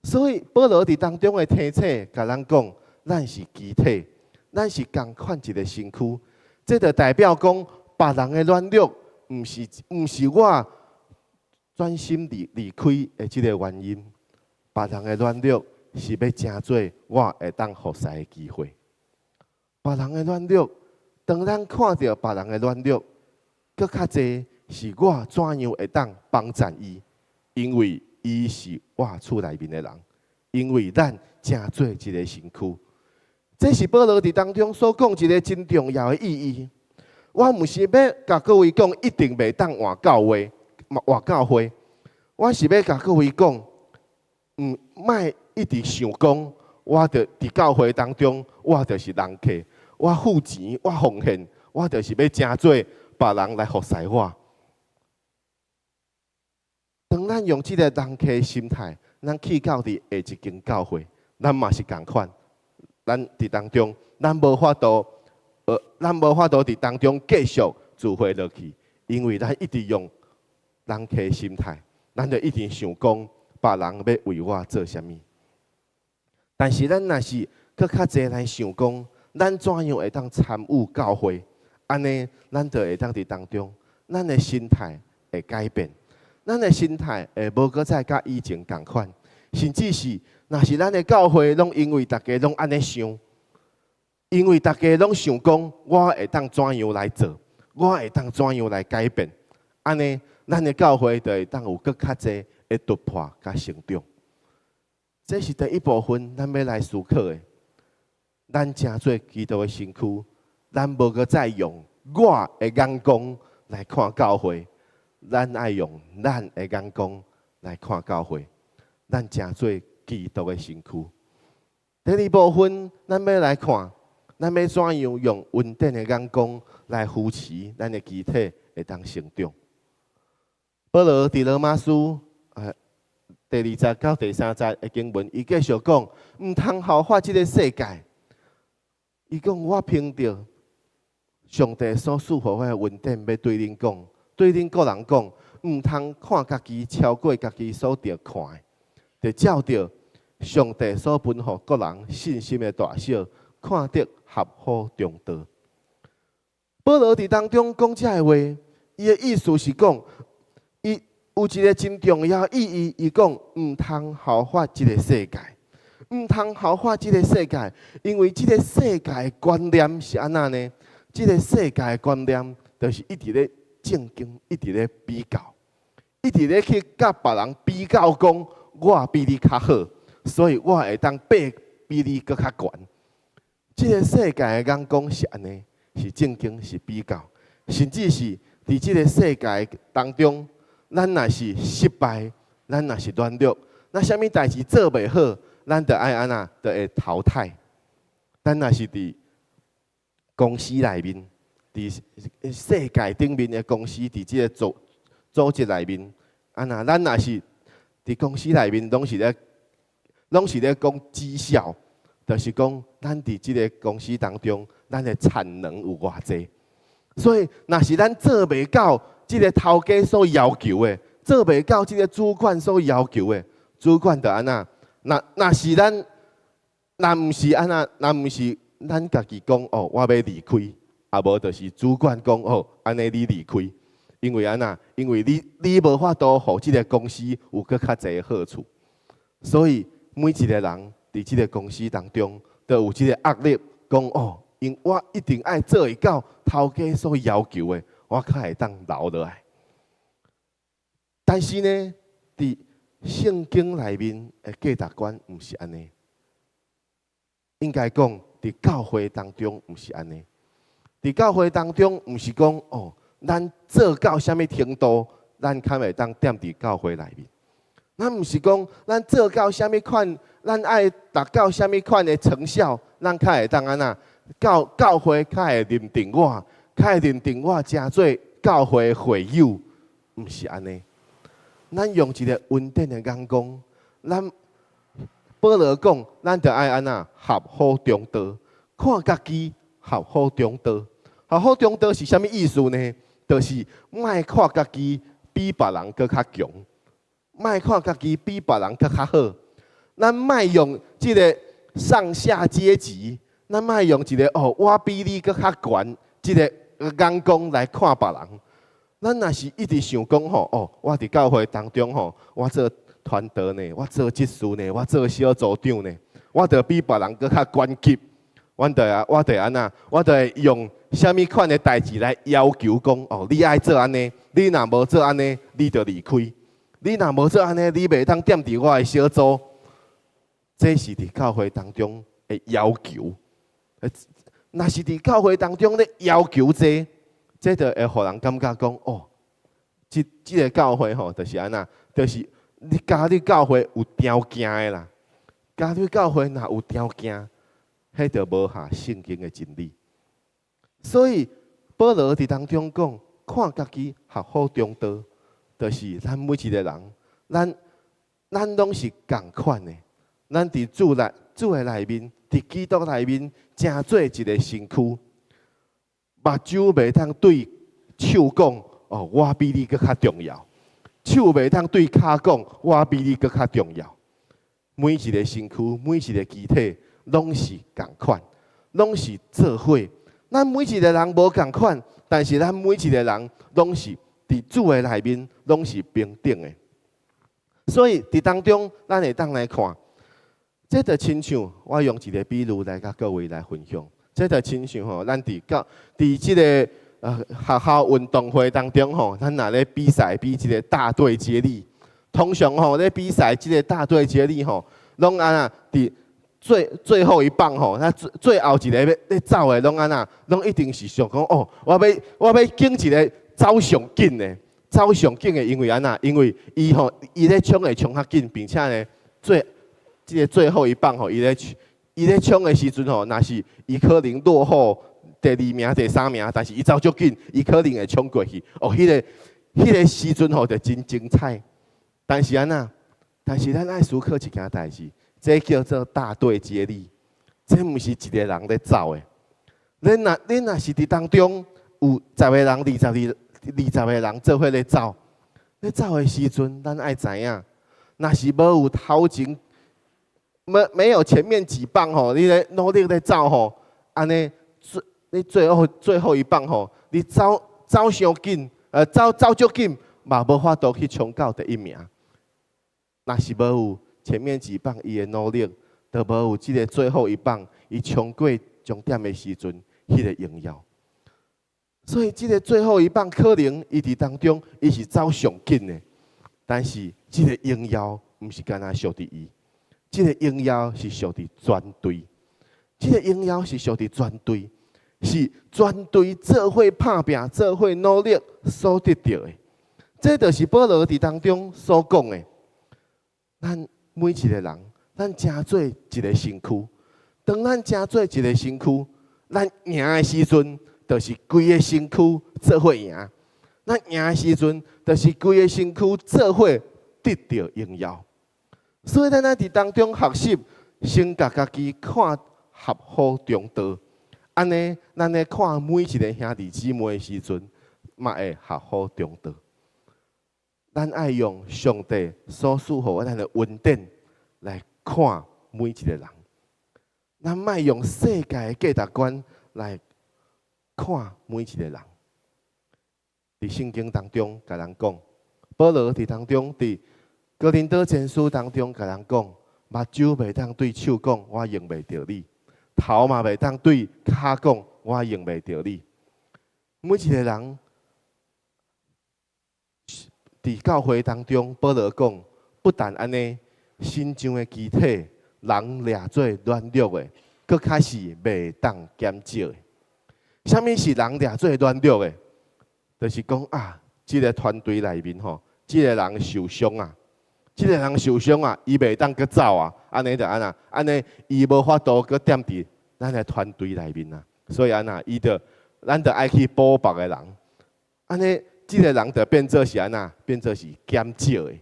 所以保罗伫当中的提醒，甲咱讲，咱是肢体，咱是共款一个身躯。这就代表讲，别人的软弱，毋是我专心离开的这个原因，别人的软弱是要真做我会当服侍的机会。别人的软弱，当咱看到别人的软弱，搁较济是我怎样会当帮助伊，因为伊是我厝内面的人，因为咱真做一个身躯。这是保罗伫当中所讲一个真重要的意义。我毋是要甲各位讲，一定袂当换教会。我是要甲各位讲，莫一直想讲，我伫教会当中，我就是人客，我付钱，我奉献，我就是要真做别人来服侍我。当咱用这个人客的心态，咱去到伫下一间教会，咱嘛是共款，咱伫当中，咱无法度伫当中继续自毁落去，因为咱一直用人客的心态，咱就一定想讲别人要为我做啥物。但是咱若是搁较济来想讲，咱怎样会当参与教会？安尼，咱就会当伫当中，咱的心态会改变，咱的心态会无搁再甲以前共款，甚至是若是咱的教会拢因为大家拢安尼想，因为大家拢想讲，我会当怎样来做，我会当怎样来改变，安尼。咱的教会就会当有更较济的突破甲成长，这是第一部分，咱要来思考的。咱真做基督的身躯，咱无搁再用我的眼光来看教会，咱爱用咱的眼光来看教会。咱真做基督的身躯。第二部分，咱要来看，咱要怎样用稳定的眼光来扶持咱的肢体会当成长。保罗伫罗马书第20到第30的经文，伊继续讲，毋通效法即个世界。伊讲我凭着上帝所赐予我的恩典，要对恁讲，对恁个人讲，毋通看家己超过家己所着看的，着照着上帝所分予个人信心的大小，看得合乎中道。保罗伫当中讲这话，伊的意思是讲，伊有一个真重要意义。伊讲毋通效法即个世界，毋通效法即个世界，因为即个世界的观念是安那呢？即个世界的观念，就是一直咧正经，一直咧比较，一直咧去甲别人比较，讲我比你较好，所以我会当爬比你搁较悬。即个世界的眼光是安尼。是正经，是比较，甚至是伫即个世界当中，咱若是失败，咱若是软弱，那啥物代志做袂好，咱着爱安那，着会淘汰。咱若是伫公司内面，伫世界顶面的公司，伫即个组织内面，安那咱若是伫公司内面，拢是咧讲绩效，就是讲咱伫即个公司当中。咱的产能有偌济，所以若是咱做袂到即个头家所要求的，做袂到即个主管所要求的，主管就安那。若是咱，若毋是安那，若毋是咱家己讲哦，我要离开，啊无就是主管讲哦，安尼你离开，因为安那，因为你无法度互即个公司有搁较济好处，所以每一个人伫即个公司当中，都有即个压力，讲哦。因我一定爱做会到头家所要求的，我较会当留落来。但是呢，伫圣经内面的价值观毋是安尼，应该讲伫教会当中毋是安尼。伫教会当中毋是讲哦，咱做到什么程度，咱较会当踮伫教会内面。咱毋是讲咱做到什么款，咱爱达到什么款的成效，咱较会当安那。教会较会认定我，较会认定我诚做教会会友，毋是安尼。咱用一个稳定的眼光，咱保罗讲，咱着爱安那合乎中道，看家己合乎中道。合乎中道是啥物意思呢？就是莫看家己比别人搁较强，莫看家己比别人搁较好。咱莫用即个上下阶级。咱莫用一个哦，我比你搁较悬，即个眼光来看别人。咱若是一直想讲吼，哦，我伫教会当中吼，我做传道呢，我做执事呢，我做小组长呢，我着比别人搁较悬级。我着安那，我着用虾米款的代志来要求讲，哦，你爱做安尼，你若无做安尼，你着离开。你若无做安尼，你袂当踮伫我的小组。这是伫教会当中的要求。若是伫教会当中咧要求这就会互人感觉讲哦，即个教会吼，就是安那，就是你加入教会有条件的啦。加入教会若有条件，迄就无合圣经的真理。所以保罗伫当中讲，看家己合乎中道，就是咱每一个人，咱拢是共款的，咱伫主的内面。伫基督内面，正做一个身躯。目睭袂当对手讲：“哦，我比你搁较重要。”手袂当对骹讲：“我比你搁较重要。”每一个身躯，每一个机体，拢是共款，拢是做伙。咱每一个人无共款，但是咱每一个人拢是伫主的内面，拢是平等的。所以伫当中，咱会当来看。这就亲像我用一个比喻来甲各位来分享。这就亲像吼，咱伫即个学校运动会当中吼，咱若咧比赛比一个大队接力，通常吼咧比赛即个大队接力吼，拢安那伫最后一棒吼，那最后一个要走的，拢安那，拢一定是想讲哦，我要竞一个走上紧的，走上紧的，因为安那，因为伊咧冲会冲较紧，并且呢即个最后一棒吼，伊咧冲的时阵吼，若是伊可能落后第2名、第3名，但是伊走足紧，伊可能会冲过去。哦，迄个时阵吼就真精彩。但是安那？但是咱爱思考一件代志，这叫做大队接力，这毋是一个人咧走的。恁若是伫当中有10个人、20个人做伙咧走，咧走的时阵，咱爱知影，若是无有头前没有前面几棒吼，你咧努力咧走吼，安尼你最后一棒吼，你走伤紧，走足紧，嘛无法度去冲到第1名。若是无有前面几棒伊的努力，就无有即个最后一棒伊冲过终点的时阵，迄个荣耀。所以即个最后一棒可能伊伫当中伊是走上紧的，但是即个荣耀毋是干那属伫伊，即个荣耀是属伫全队，即个荣耀是属伫全队，是全队做伙拍拼、做伙努力所得到的。这就是保罗伫当中所讲的。咱每一个人，咱真做一个身躯。当咱真做一个身躯，咱赢的时阵，就是规个身躯做伙赢；咱赢的时阵，就是规个身躯做伙得到荣耀。所以咱在当中学习，先甲家己看合乎中道，安尼咱咧看每一个兄弟姊妹的时阵，嘛会合乎中道。咱爱用上帝所赐予咱的恩典来看每一个人，咱莫用世界的价值观来看每一个人。伫圣经当中，甲人讲，保罗伫当中伫哥林多前书当中，甲人讲，目睭袂当对手讲，我用袂着你；头嘛袂当对骹讲，我用袂着你。每一个人。伫教会当中，保罗讲，不但安尼，身上的肢体人掠做软弱的，佫开始袂当减少的。啥物是人掠做软弱的？就是讲啊，即个团队内面吼，即个人受伤啊，即个人受伤啊，伊袂当佫走啊，安尼就安那，安尼伊无法度佫踮伫咱的团队内面啊。所以安那，咱就爱去补别个人，安尼。即个人就变做是安那，变做是减少的。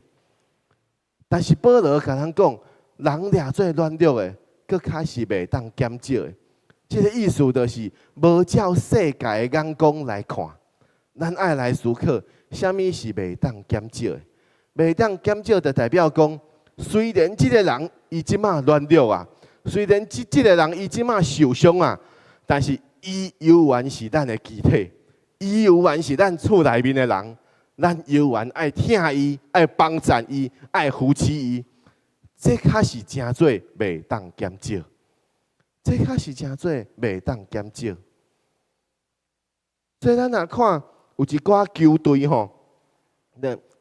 但是保罗甲咱讲，人掠做软弱的，佫开始袂当减少的。即个意思就是无照世界的眼光来看，咱爱来思考，啥物是袂当减少的？袂当减少就代表讲，虽然即个人伊即马软弱啊，虽然即个人伊即马受伤啊，但是伊犹原是咱的肢体。伊犹原是咱厝内面的人，咱犹原爱听伊，爱帮赞伊，爱扶持伊。这较是真做袂当减少，这较是真做袂当减少。所以咱若看有一寡球队吼，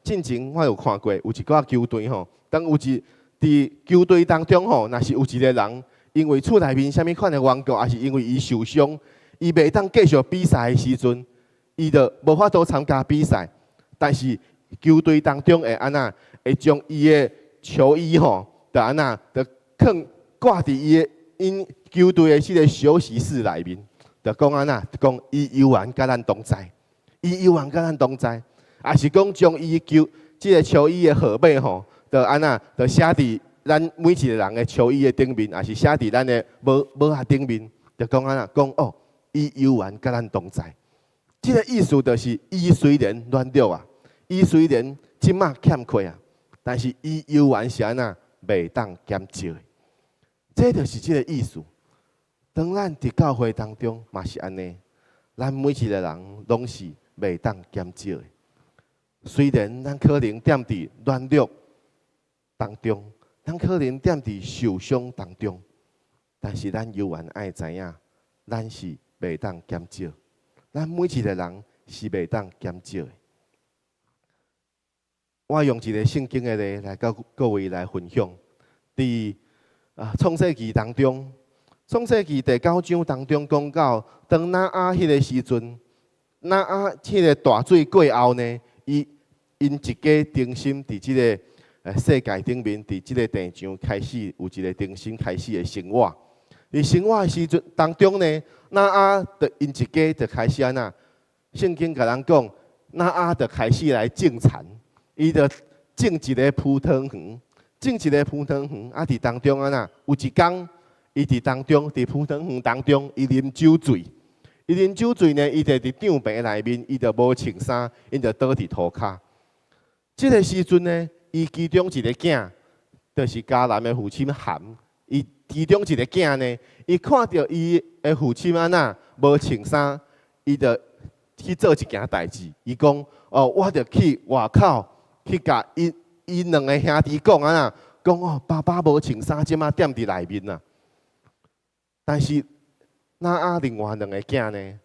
进前我有看过，有一寡球队吼，当有伫球队当中吼，若是有一个人因为厝内面啥物款的缘故，还是因为伊受伤，伊袂当继续比赛的时阵。伊就无法度参加比赛，但是球队当中会安那会将伊的球衣吼，就安那就挂伫因球队的迄个休息室内面，就讲安那，讲伊犹原甲咱同在，伊犹原甲咱同在，也是讲将伊即个球衣的号码吼，就安那就写伫咱每一个人的球衣的顶面，也是写伫咱的帽仔顶面，就讲安那讲哦，伊犹原甲咱同在。即个意思就是，伊虽然软弱啊，伊虽然即马欠缺啊，但是伊犹原是安那袂当减少的。这就是即个意思。当咱伫教会当中嘛是安尼，咱每一个人拢是袂当减少的。虽然咱可能踮伫软弱当中，咱可能踮伫受伤当中，但是咱犹原爱知影，咱是袂当减少。咱每一个人是袂当减少的。我用一个圣经的例来甲各位来分享。伫创世纪当中，创世纪第9章当中讲到，当拿阿迄个时阵，拿阿迄个大水过后呢，因一家重新伫即个世界顶面，伫即个地上开始有一个重新开始的生活。伫生活的时阵当中呢，那阿的因一家就开始安那，圣经甲人讲，那阿就开始来种田，伊就种一个葡萄园，种一个葡萄园，啊伫当中安那有一天，伊伫当中伫葡萄园当中，伊啉酒醉，伊啉酒醉呢，伊就伫帐棚内面，伊就无穿衫，伊就倒伫涂骹。即个时阵呢，伊其中一个囝，就是迦南的父亲含，伊其中一个囝呢，伊看到伊的父亲安那无穿衫，伊就去做一件代志。伊讲：哦，我着去外口去甲伊两个兄弟讲安那，讲哦，爸爸无穿衫，即马踮伫内面啊。但是那阿另外两个囝呢，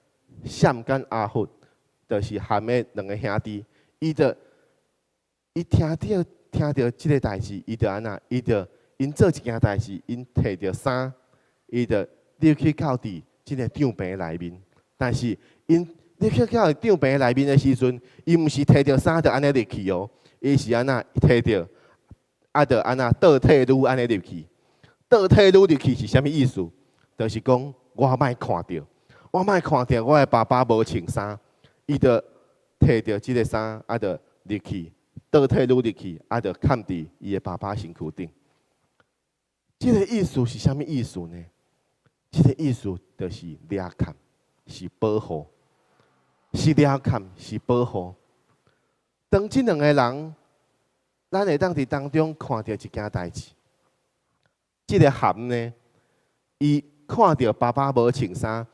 闪跟阿弗，就是含的两个兄弟，伊听到即个代志，伊就安那，因做一件代志，因摕着衫，伊就入去到伫即个帐棚内面。但是因入去到帐棚内面的时阵，伊毋是摕着衫就安尼入去哦，伊是安那摕着，就安那倒退路安尼入去。倒退路入去是啥物意思？就是讲我莫看到，我的爸爸无穿衫，伊就摕着即个衫，就入去。倒退路入去，就嵌伫伊的爸爸身躯顶。这个意思是啥物意思呢？这个意思就是抓嵌，是保护，是抓嵌，是保护。当即两个人，咱会当伫当中看到一件代志。这个含呢，伊看到爸爸无穿衫，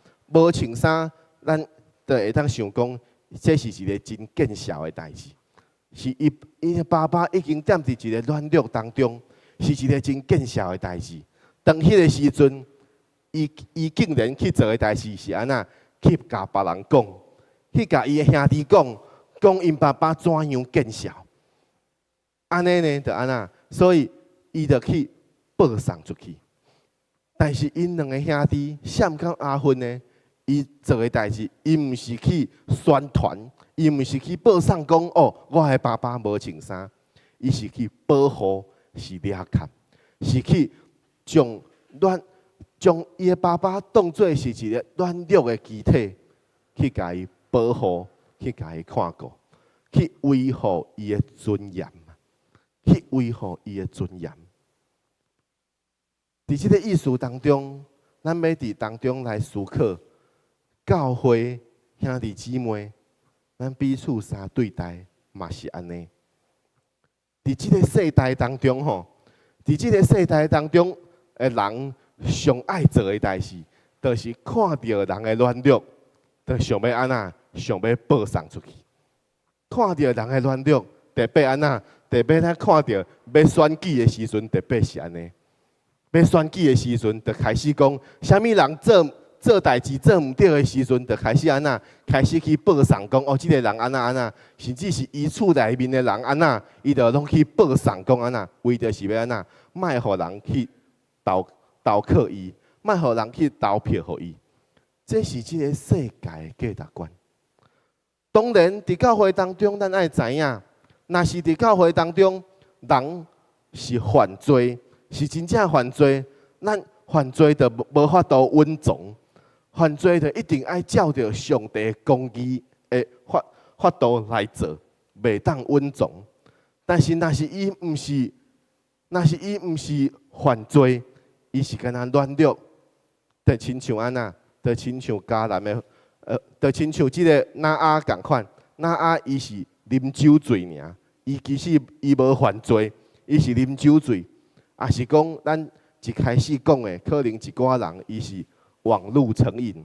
咱就会当想讲，这是一个真见笑的代志。是伊的爸爸已经踮伫一个软弱当中，是一个真见笑的代志。当迄个时阵，伊竟然去做的代志是安那，去甲别人讲，去甲伊的兄弟讲因爸爸怎样见笑。安尼呢，就安那，所以伊就去报送出去。但是因两个兄弟闪跟阿芬呢，伊做的代志，伊毋是去宣传。伊毋是去报送讲哦，我的爸爸无穿衫，伊是去保护，是抓嵌，是去将伊的爸爸当作是一个软弱的机体，去甲伊保护，去甲伊看顾，去维护伊的尊严，去维护伊的尊严。伫即个意思当中，咱要伫当中来思考，教会兄弟姊妹。咱彼此相对待嘛是安尼。伫即个世代当中吼，伫即个世代当中的人上爱做的代志，就是看到人的软弱，就想要安那，想要报送出去。看到人的软弱，特别安那，特别咱看到要选举的时阵，特别是安尼。要选举的时阵，就开始讲，啥物人做代志做毋对的时阵，就开始安那，开始去报送讲哦，即个人安那，甚至是伊厝内面的人安那，伊就拢去报送讲安那，为着是要安那，莫互人去投靠伊，莫互人去投票互伊。这是即个世界的价值观。当然，伫教会当中，咱爱知影，若是伫教会当中，人是犯罪，是真正犯罪，咱犯罪就无法度稳重。犯罪就一定爱照着上帝公义的法度来做，袂当稳重。但是若是伊毋是犯罪，伊是敢若软弱，就亲像安那，就亲像迦南的，就亲像即个那阿共款。那阿伊是啉酒醉尔，伊其实伊无犯罪，伊是啉酒醉，也是讲咱一开始讲的，可能一寡人伊是。网络成瘾，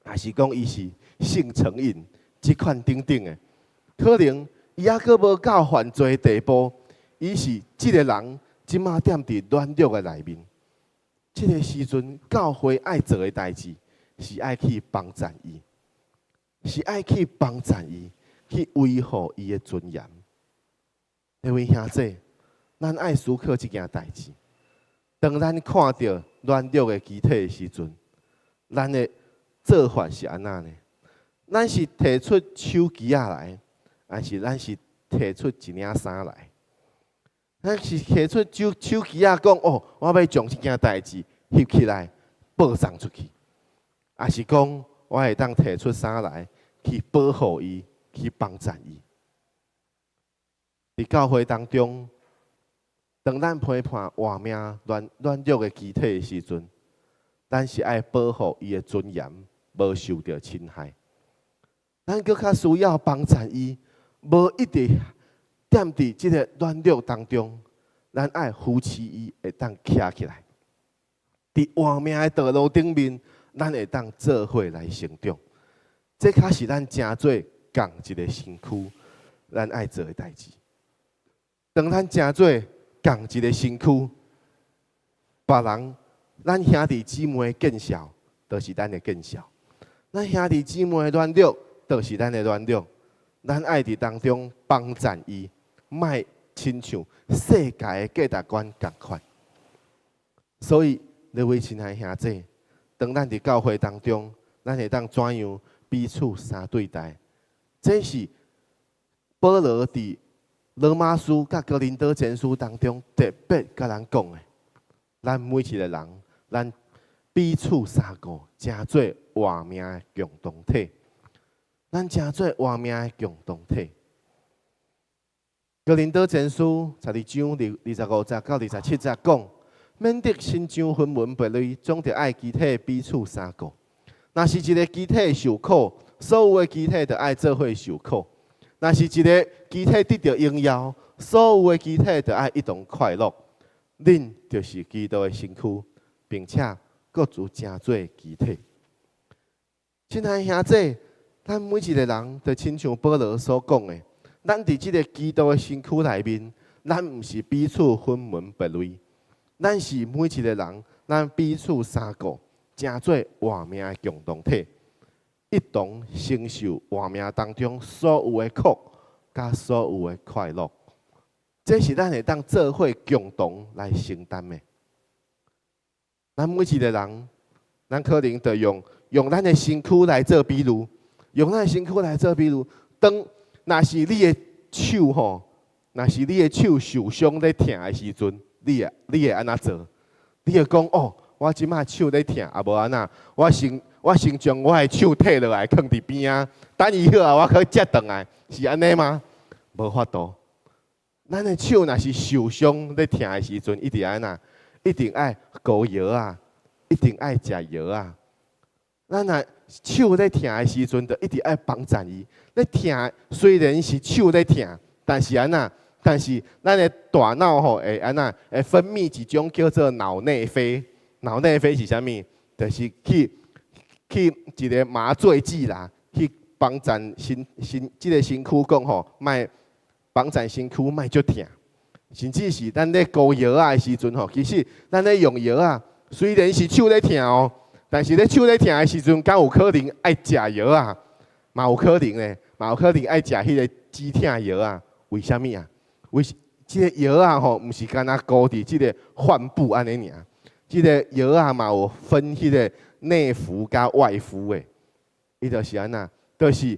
还是讲伊是性成瘾，即款等等的，可能伊还阁无到犯罪地步，伊是即个人即马踮伫软弱的内面。即个时阵，教会爱做的代志，是爱去帮助伊，是爱去帮助伊，去维护伊的尊严。各位兄弟，咱爱思考即件代志。当咱看到软弱的机体的时阵，咱的做法是安那呢？咱是摕出手机来，还是咱是摕出一领衫来？咱是摕出手机讲哦，我要将这件代志翕起来，报送出去，也是讲我会当摕出衫来去保护伊，去帮衬伊。伫教会当中，当咱批判活命软弱的肢体的时阵，咱是爱保护伊的尊严，无受到侵害。咱搁较需要帮衬伊，无一直踮伫即个软弱当中，咱爱扶持伊会当徛起来。伫活命的道路顶面，咱会当做伙来成长。这较是咱诚做共一个身躯，咱爱做的代志。当咱诚做共一个身躯，别人咱兄弟姊妹的见笑，就是咱的见笑；咱兄弟姊妹的软弱，就是咱的软弱。咱爱伫当中帮衬伊，莫亲像世界的价值观共款。所以，各位亲爱兄弟，当咱伫教会当中，咱会当怎样彼此相对待？这是保罗伫罗马书甲哥林多前书当中特别甲咱讲的。咱每一个人，咱彼此相顾，诚做活命的共同体。咱诚做活命的共同体。哥林多前书12章25节到27节讲，免得心肠分门别类，总得爱肢体彼此相顾。若是一个肢体受苦，所有的肢体就爱做伙受苦；若是一个肢体得到荣耀，所有的肢体就爱一同快乐。恁就是基督的身躯，并且各自成做肢体。亲爱兄弟，咱每一个人，就亲像保罗所讲的，咱伫即个基督的身躯内面，咱毋是彼此分门别类，咱是每一个人，咱彼此相顾，成做活命的共同体，一同承受活命当中所有的苦，甲所有的快乐。这是咱会当做伙共同来承担的。咱每一个人，咱可能就用咱的身躯来做比喻，用咱的身躯来做比喻。当若是你的手吼，若是你的手受伤咧痛的时阵，你会安怎做？你会讲哦，我即摆手咧痛，也无安那，我先将我的手摕落来，放伫边啊，等伊好啊，我可接转来，是安尼吗？无法度。咱的手若是受伤咧痛的时阵，一定安那，一定爱膏药啊，一定爱食药啊。咱若手咧痛的时阵，就一定爱帮衬伊。咧痛虽然是手咧痛，但是安那，但是咱的大脑吼会安那会分泌一种叫做脑内啡。脑内啡是啥物？就是去一个麻醉剂啦，去帮衬即个身躯讲吼，卖。帮衬身躯莫足痛，甚至是咱咧膏药啊的时阵吼，其实咱咧用药啊，虽然是手咧痛哦，但是咧手咧痛的时阵，敢有可能爱食药啊？嘛有可能咧，嘛有可能爱食迄个止痛药啊？为虾米啊？为即个药啊吼，毋是干那膏伫即个患部安尼尔，即个药啊嘛有分迄个内服甲外敷的，伊就是安那，就是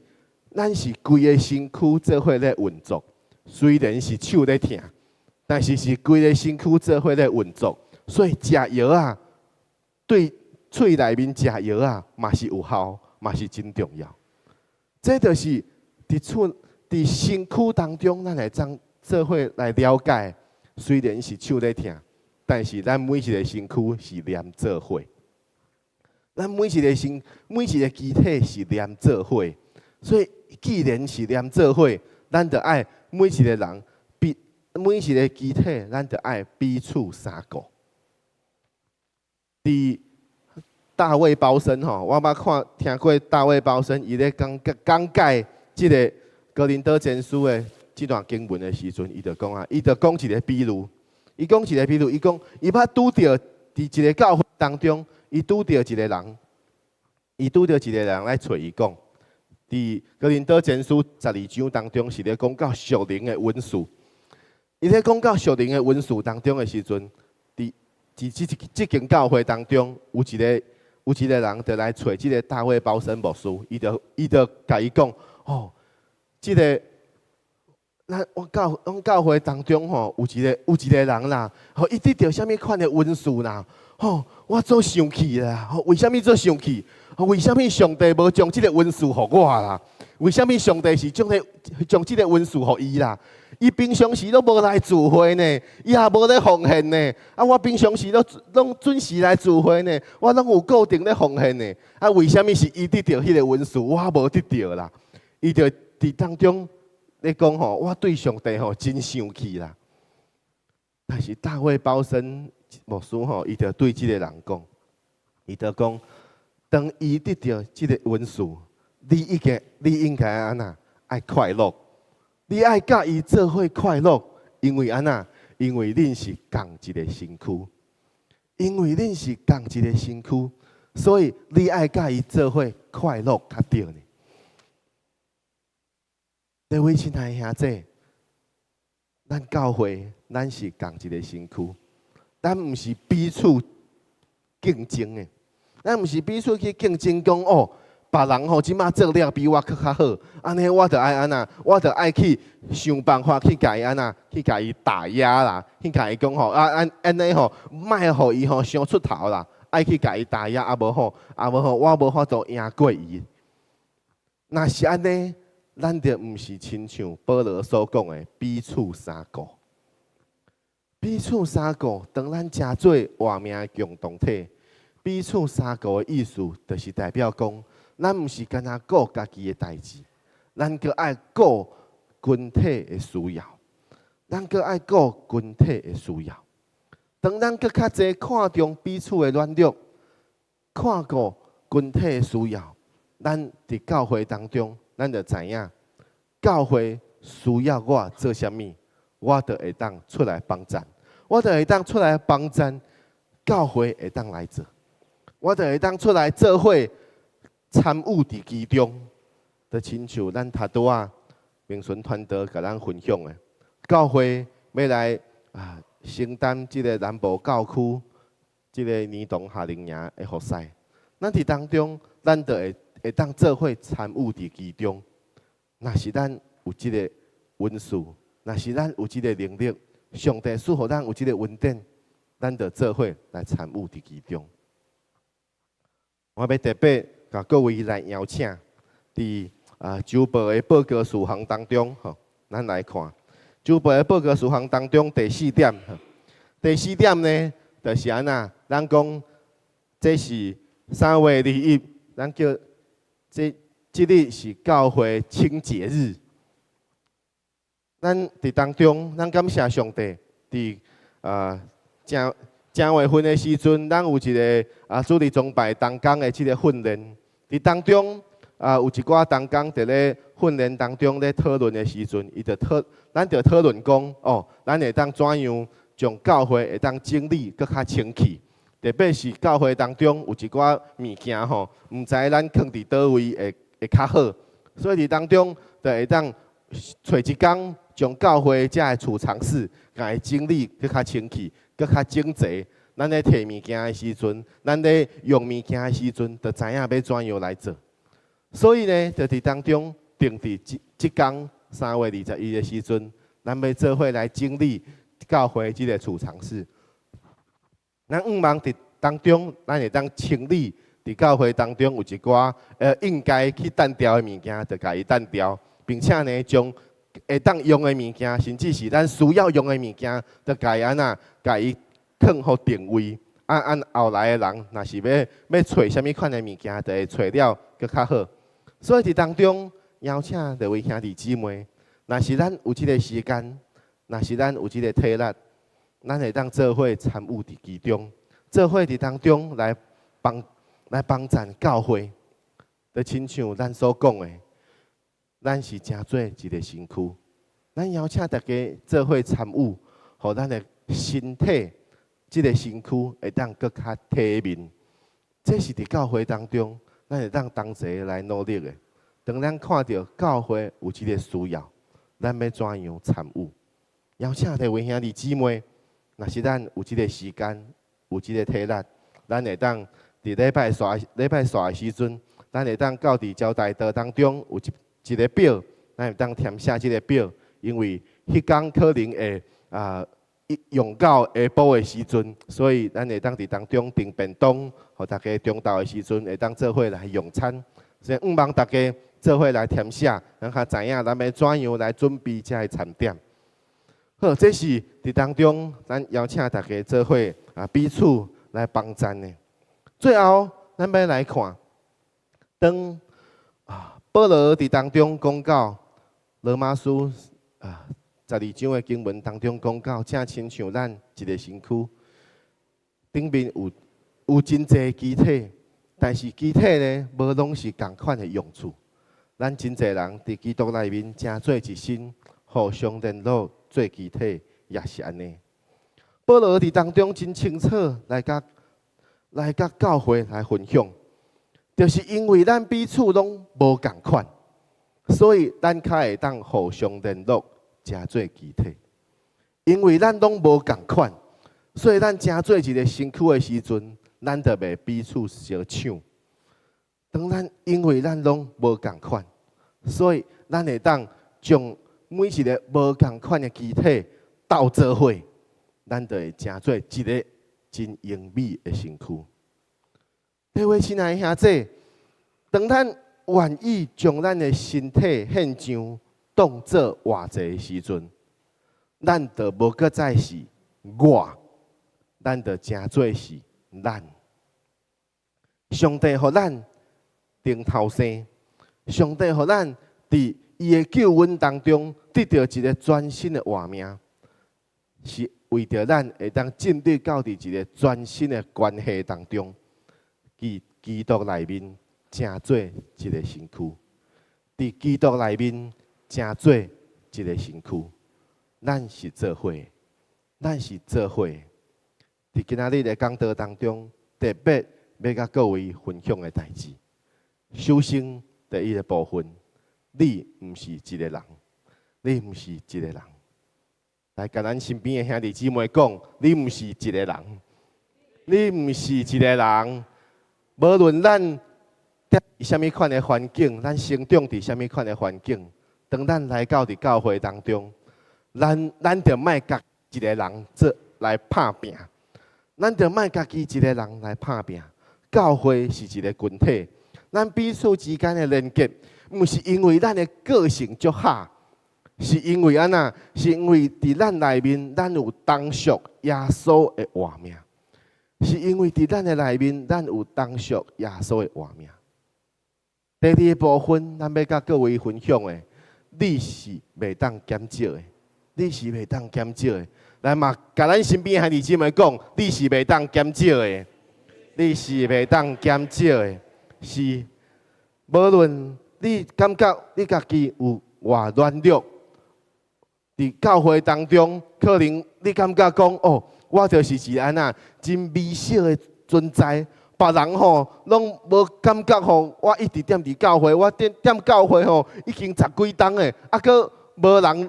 咱是规个身躯做伙咧运作。虽然是手咧痛，但是是规个身躯做伙咧运作，所以食药啊，对喙内面食药啊，嘛是有效，嘛是真重要。这就是伫身躯当中，咱来做伙来了解。虽然是手咧痛，但是咱每一个身躯是连做伙，咱每一个肢体是连做伙。所以既然是连做伙，咱就爱。每一个人，每一个肢体，咱就爱彼此相顾。伫大卫包身吼，我捌听过大卫包身，伊咧讲解即个哥林多前书的即段经文的时阵，伊就讲啊，伊就讲一个比喻，伊讲伊捌拄着伫一个教会当中，伊拄着一个人来找伊讲。伫哥林多前书12章当中，是咧讲到属灵的文士。伊咧讲到属灵的文士当中的时阵，伫即间教会当中，有一个人就来找即个大卫包身牧师，伊就甲伊讲，哦，即个阮教会当中吼，有一个人啦，吼，伊得到什么款的恩赐啦？吼，我做生气啦！吼，为什么做生气？吼，为什么上帝无将这个恩赐互我啦？为什么上帝是将这个恩赐互伊啦？伊平常时都无来聚会呢，伊也无咧奉献呢。啊，我平常时拢准时来聚会呢，我拢有固定咧奉献呢。啊，为什么是伊得到迄个恩赐，我无得到啦？伊就伫当中咧讲吼，我对上帝吼真生气啦。但是大卫包身牧师吼，伊就对即个人讲，伊就讲，当伊得到即个恩赐，你应该安那爱快乐。你爱甲伊做伙快乐，因为安那？因为恁是共一个身躯，因为恁是共一个身躯，所以你爱甲伊做伙快乐较对呢。各位亲爱的兄弟，咱教会咱是共一个身躯，咱毋是彼此竞争的，咱毋是彼此去竞争讲哦。别人吼即马做了比我较好，安尼我着爱安那，我着爱去想办法去甲伊安那，去甲伊打压啦，去甲伊讲吼安尼吼，莫互伊吼伤出头啦，爱去甲伊打压，啊无吼，我无法度赢过伊。若是安尼，咱着毋是亲像保罗所讲的彼此相顾。彼此相顾，当咱诚做活命的共同体，彼此相顾的意思，就是代表讲。咱毋是干那顾家己的代志，咱阁爱顾群体的需要，咱阁爱顾群体的需要。当咱阁较侪看重彼此的软弱，看顾群体的需要，咱伫教会当中，咱就知影，教会需要我做啥物，我就会当出来帮衬，我就会当出来帮衬，教会会当来做，我就会当出来做伙。参与伫其中，就亲像咱头拄仔明顺团队甲咱分享的，教会要来承担即个南部教区即个儿童夏令营的服侍，咱伫当中，咱就会当做伙参与伫其中。若是咱有即个恩赐，若是咱有即个能力，上帝赐予咱有即个恩典，咱就做伙来参与伫其中。我要特别。甲各位来邀请，伫周报的报告事项当中，吼，咱来看周报的报告事项当中第4点，第4点呢，就是安那，咱讲这是3月21，咱叫这日是教会清洁日。咱伫当中，咱感谢上帝，伫正月份的时阵，咱有一个主日崇拜同工的即个训练。伫当中有一寡同工伫咧训练当中咧讨论的时阵，咱就讨论讲哦，咱会当怎样将教会会当整理搁较清气，特别是教会当中有一寡物件吼，毋知咱放伫倒位会较好，所以伫当中就会当找一工将教会遮的储藏室，甲伊整理搁较清气，搁较整齐。咱咧摕物件的时阵，咱咧用物件的时阵，就知影要怎样来做。所以呢，就伫当中定伫即天3月21的时阵，咱要做伙来整理教会即个储藏室。咱毋忙伫当中，咱会当清理伫教会当中有一寡应该去单调的物件，就甲伊单调，并且呢，将会当用的物件，甚至是咱需要用的物件，就甲伊安那甲伊。放互定位，按后来的人，若是要找啥物款的物件，就会找了搁较好。所以伫当中邀请各位兄弟姊妹，若是咱有即个时间，若是咱有即个体力，咱会当做伙参与伫其中，做伙伫当中来帮衬教会。就亲像咱所讲的，咱是诚做一个身躯，咱邀请大家做伙参与，互咱的身体。即个身躯会当搁较体面，这是伫教会当中，咱会当同齐来努力的。当咱看到教会有即个需要，咱要怎样参与？邀请各位兄弟姊妹，若是咱有即个时间，有即个体力，咱会当伫礼拜煞的时阵，咱会当到伫招待道当中有一个表，咱会当填写即个表，因为迄天可能会用到下晡的时阵，所以咱会当伫当中订便当，互大家中昼的时阵会当做伙来用餐。所以毋望大家做伙来填写，咱较知影咱要怎样来准备遮个餐点。好，这是伫当中咱邀请大家做伙彼此来帮赞的。最后，咱要来看，当保罗伫当中讲到罗马书12章的经文当中讲到，正亲像咱一个身躯，顶面有真侪机体，但是机体呢，无拢是同款的用处。咱真侪人伫基督内面，正做一身，互相联络做机体，也是安尼。保罗伫当中真清楚来甲教会来分享，就是因为咱彼此拢无共款，所以咱才会当互相联络，成做机体。因为咱拢无共款，所以咱成做一个身躯的时阵，咱就袂彼此相抢。当咱因为咱拢无共款，所以咱会当将每一个无共款的机体斗做伙，咱就会成做一个真完美的身躯。各位亲爱的兄弟，当咱愿意将咱的身体献上，当作活祭的时阵，咱就无搁再是我，咱就成做是咱。上帝互咱顶头生，上帝互咱伫伊的救恩当中得到一个全新的活命，是为着咱会当进入到伫一个全新的关系当中，基督内面成做一个身躯，伫基督内面成做一个身躯。咱是做伙，咱是做伙。伫今仔日的讲道当中，特别要甲各位分享的代志。首先第一个部分，你毋是一个人，你毋是一个人。来，甲咱身边的兄弟姊妹讲，你毋是一个人，你毋是一个人。无论咱伫什么款的环境，咱生长伫什么款的环境，当咱来到伫教会当中，咱就莫甲一个人来拍拼，咱就莫家己一个人来拍拼。教会是一个群体，咱彼此之间的连结，毋是因为咱的个性足好，是因为安那，是因为伫咱内面，咱有当属耶稣的活命。是因为伫咱的内面，咱有当属耶稣的活命。第二个部分，咱要甲各位分享的，你是袂当减少的，你是袂当减少的。来嘛，甲咱身边的兄弟姊妹讲，你是袂当减少的，你是袂当减少的。是，无论你感觉你家己有偌软弱，伫教会当中，可能你感觉讲哦。我就是一个安那真微小的存在，别人吼拢无感觉吼，我一直踮伫教会，我踮教会吼已经10几冬诶，佫无人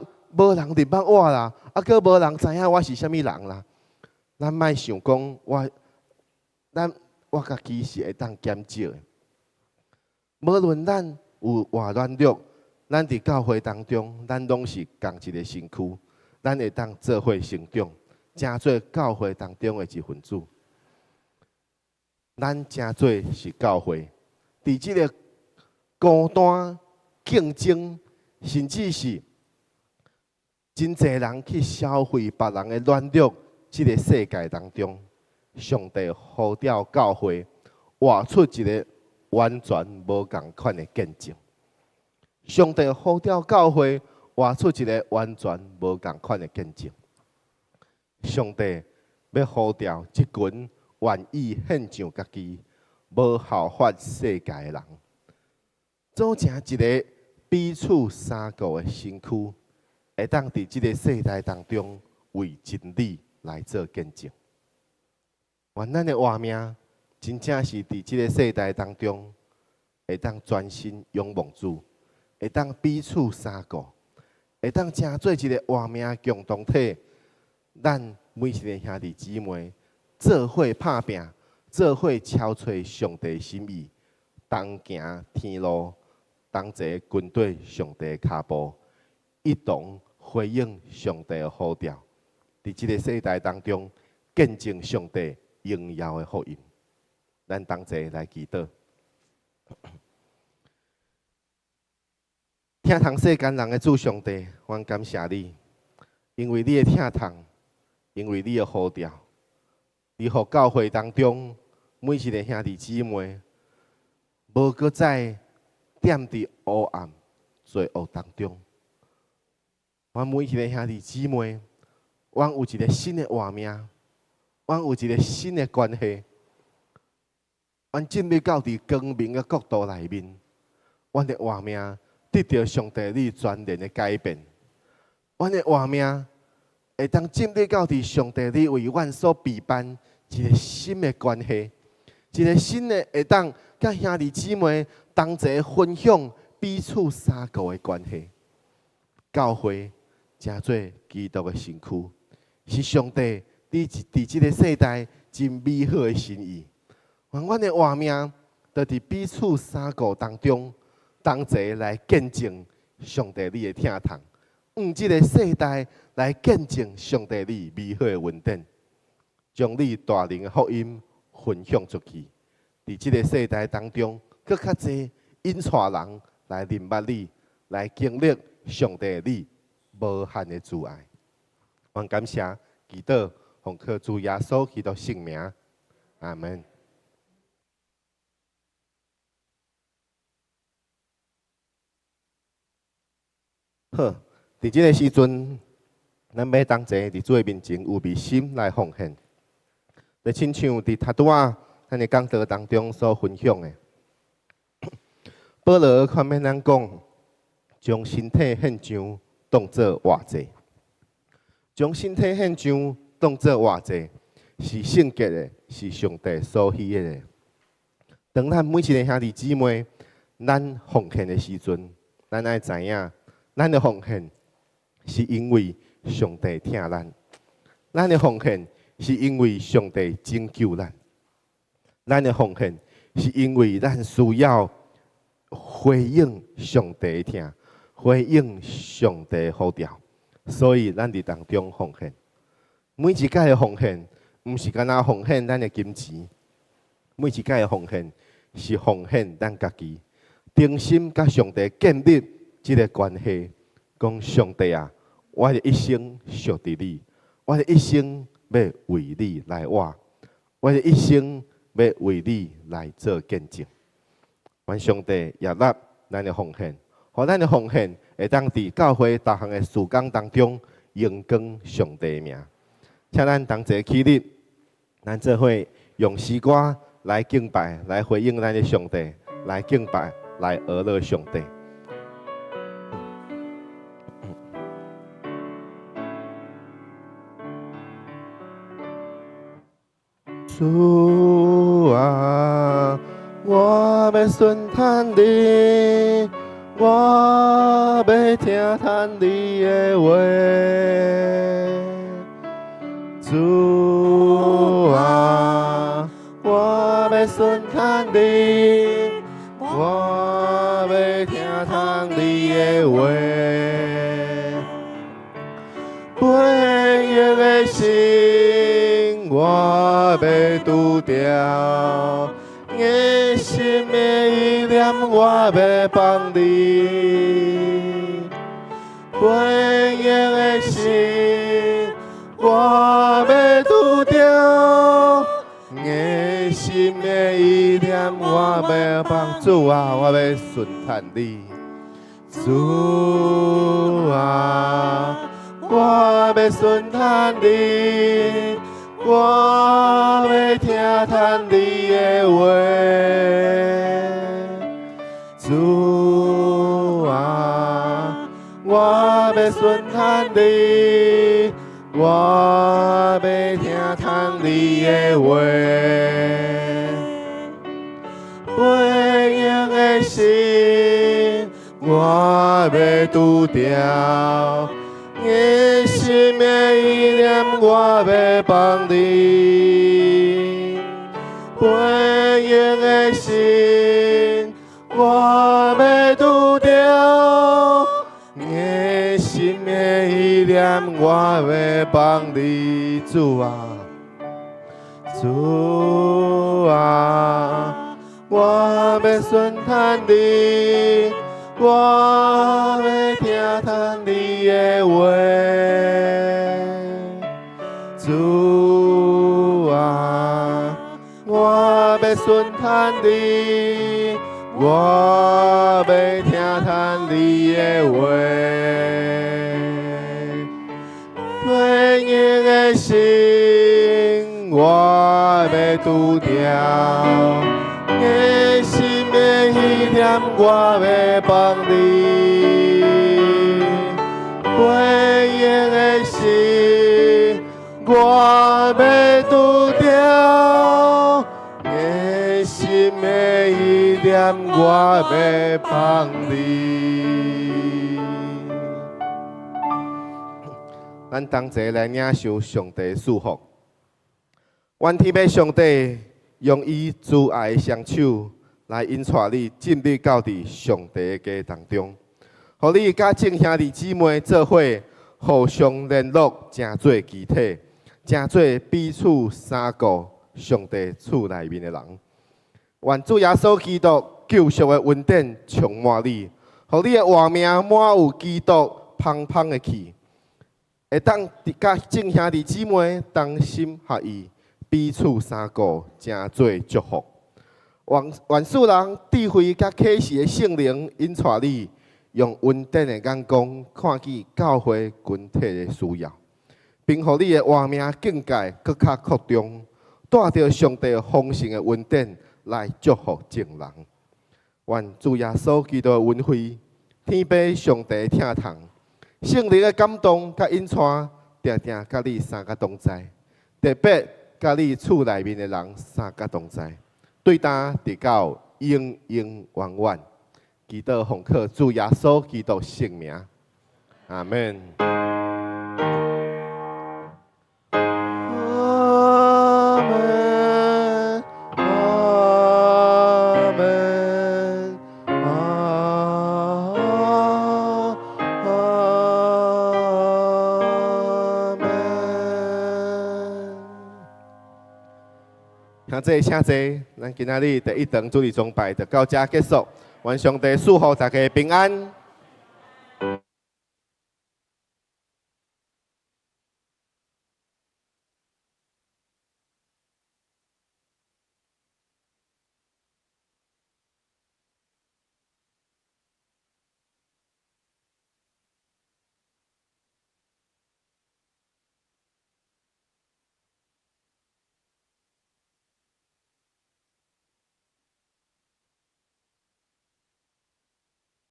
入捌我啦，佫无人知影我是啥物人啦。咱莫想讲我家己是会当减少的。无论咱有偌软弱，咱伫教会当中，咱拢是共一个身躯，咱会当做伙成长。成做教会当中的一份子，咱成做是教会，伫即个孤单、竞争，甚至是真侪人去消费别人的软弱，即个世界当中，上帝呼召教会活出一个完全无共款的见证。上帝呼召教会活出一个完全无共款的见证。上帝要呼召一群愿意献上家己、无效法世界的人，组成一个彼此相顾的身躯，会当伫即个世代当中为真理来做见证。愿咱的活命真正是伫即个世代当中，会当专心仰望主，会当彼此相顾，会当成做一个活命共同体。咱每一个兄弟姊妹做伙拍拼，做伙超找上帝心意，同行天路，同齐军队上帝脚步，一同回应上帝的呼召，伫即个世代当中见证上帝荣耀的福音。咱同齐来祈祷。听从世间人的主上帝，阮感谢你，因为你的听从，因为你的呼召，你互教会当中每一个兄弟姊妹，无搁再踮伫黑暗罪恶当中。阮每一个兄弟姊妹，阮有一个新的活命，阮有一个新的关系。阮进入到伫光明的国度内面，阮的活命得到上帝你全然的改变。阮的活命会当进入到伫上帝你为阮所备办一个新的关系，一个新的会当甲兄弟姊妹同齐分享彼此相顾的关系。教会诚做基督的身躯，是上帝伫即个世代真美好的心意。阮的活命，就伫彼此相顾当中，同齐来见证上帝你的听从，用即个世代来见证上帝你美好的恩典，将你大能的福音分享出去。伫即个世代当中，搁较侪引带人来明白你，来经历上帝你无限的慈爱。阮感谢祈祷，奉靠主耶稣基督圣名，阿门。好，伫即个时阵，咱要同齐伫主的面前有微心来奉献，就亲像伫塔拄仔咱的讲道当中所分享的。保罗看免咱讲，将身体献上当作活祭，将身体献上当作活祭，是圣洁的，是上帝所喜悦的。当咱每一个兄弟姊妹，咱奉献的时阵，咱爱知影。咱的奉献是因为上帝听咱，咱的奉献是因为上帝拯救咱，咱的奉献是因为咱需要回应上帝的听，回应上帝的呼召，所以咱伫当中奉献。每一届的奉献，毋是干那奉献咱的金钱，每一届的奉献是奉献咱家己，诚心甲上帝建立这个关系，讲上帝啊，我的一生属于你，我的一生要为你来活，我的一生要为你来做见证。愿上帝也纳咱的奉献，互咱的奉献会当伫教会逐项的事工当中荣光上帝的名。请咱同齐起立，咱做伙用诗歌来敬拜，来回应咱的上帝，来敬拜，来讹乐上帝。主啊，我要顺从你，我要听从你的话。主啊，我要顺从你，我要听从你的话。背逆的心，我要除掉，硬心的意念我要放离。背逆的心，我要除掉，硬心的意念我要放。主啊，我要顺从你。主啊，我要顺从你，我要听从你的话。主啊，我要顺从你，我要听从你的话。背逆的心，我要除掉。硬心的意念我要放离，背逆的心我要除掉，硬心的意要帮你，主啊，主啊，我要顺探你，我要听探你的话，主啊，我要顺探你，我要听探你的话。回应的心，我要拄着；的心的意念，我要帮你。回应的心，我要拄着；的心的意念，我要帮你。咱同齐来领受上帝祝福。愿天父上帝用伊慈爱的双手来引带你进入到伫上帝的家当中，互你甲众兄弟姊妹做伙，互相联络，成做肢体，成做彼此相顾上帝厝内面的人。愿主耶稣基督救赎的恩典充满你，互你的活命满有基督芳芳的气。会当甲众兄弟姊妹同心合意，彼此相顾，成做祝福。愿世人智慧甲启示的圣灵引带你，用恩典的眼光看见教会群体的需要，并互你的活命境界更加扩张，带着上帝丰盛的恩典来祝福众人。愿主耶稣基督的恩惠、天父上帝疼痛、圣灵的感动甲引带，定定甲你三个同在，特别甲你厝内面的人三个同在，对答直到永永远远。祈祷奉靠主耶稣基督圣名，阿门。阿门，阿门，阿门。请坐，请坐。咱今仔日第一堂主日崇拜就到这结束。愿上帝祝福大家平安。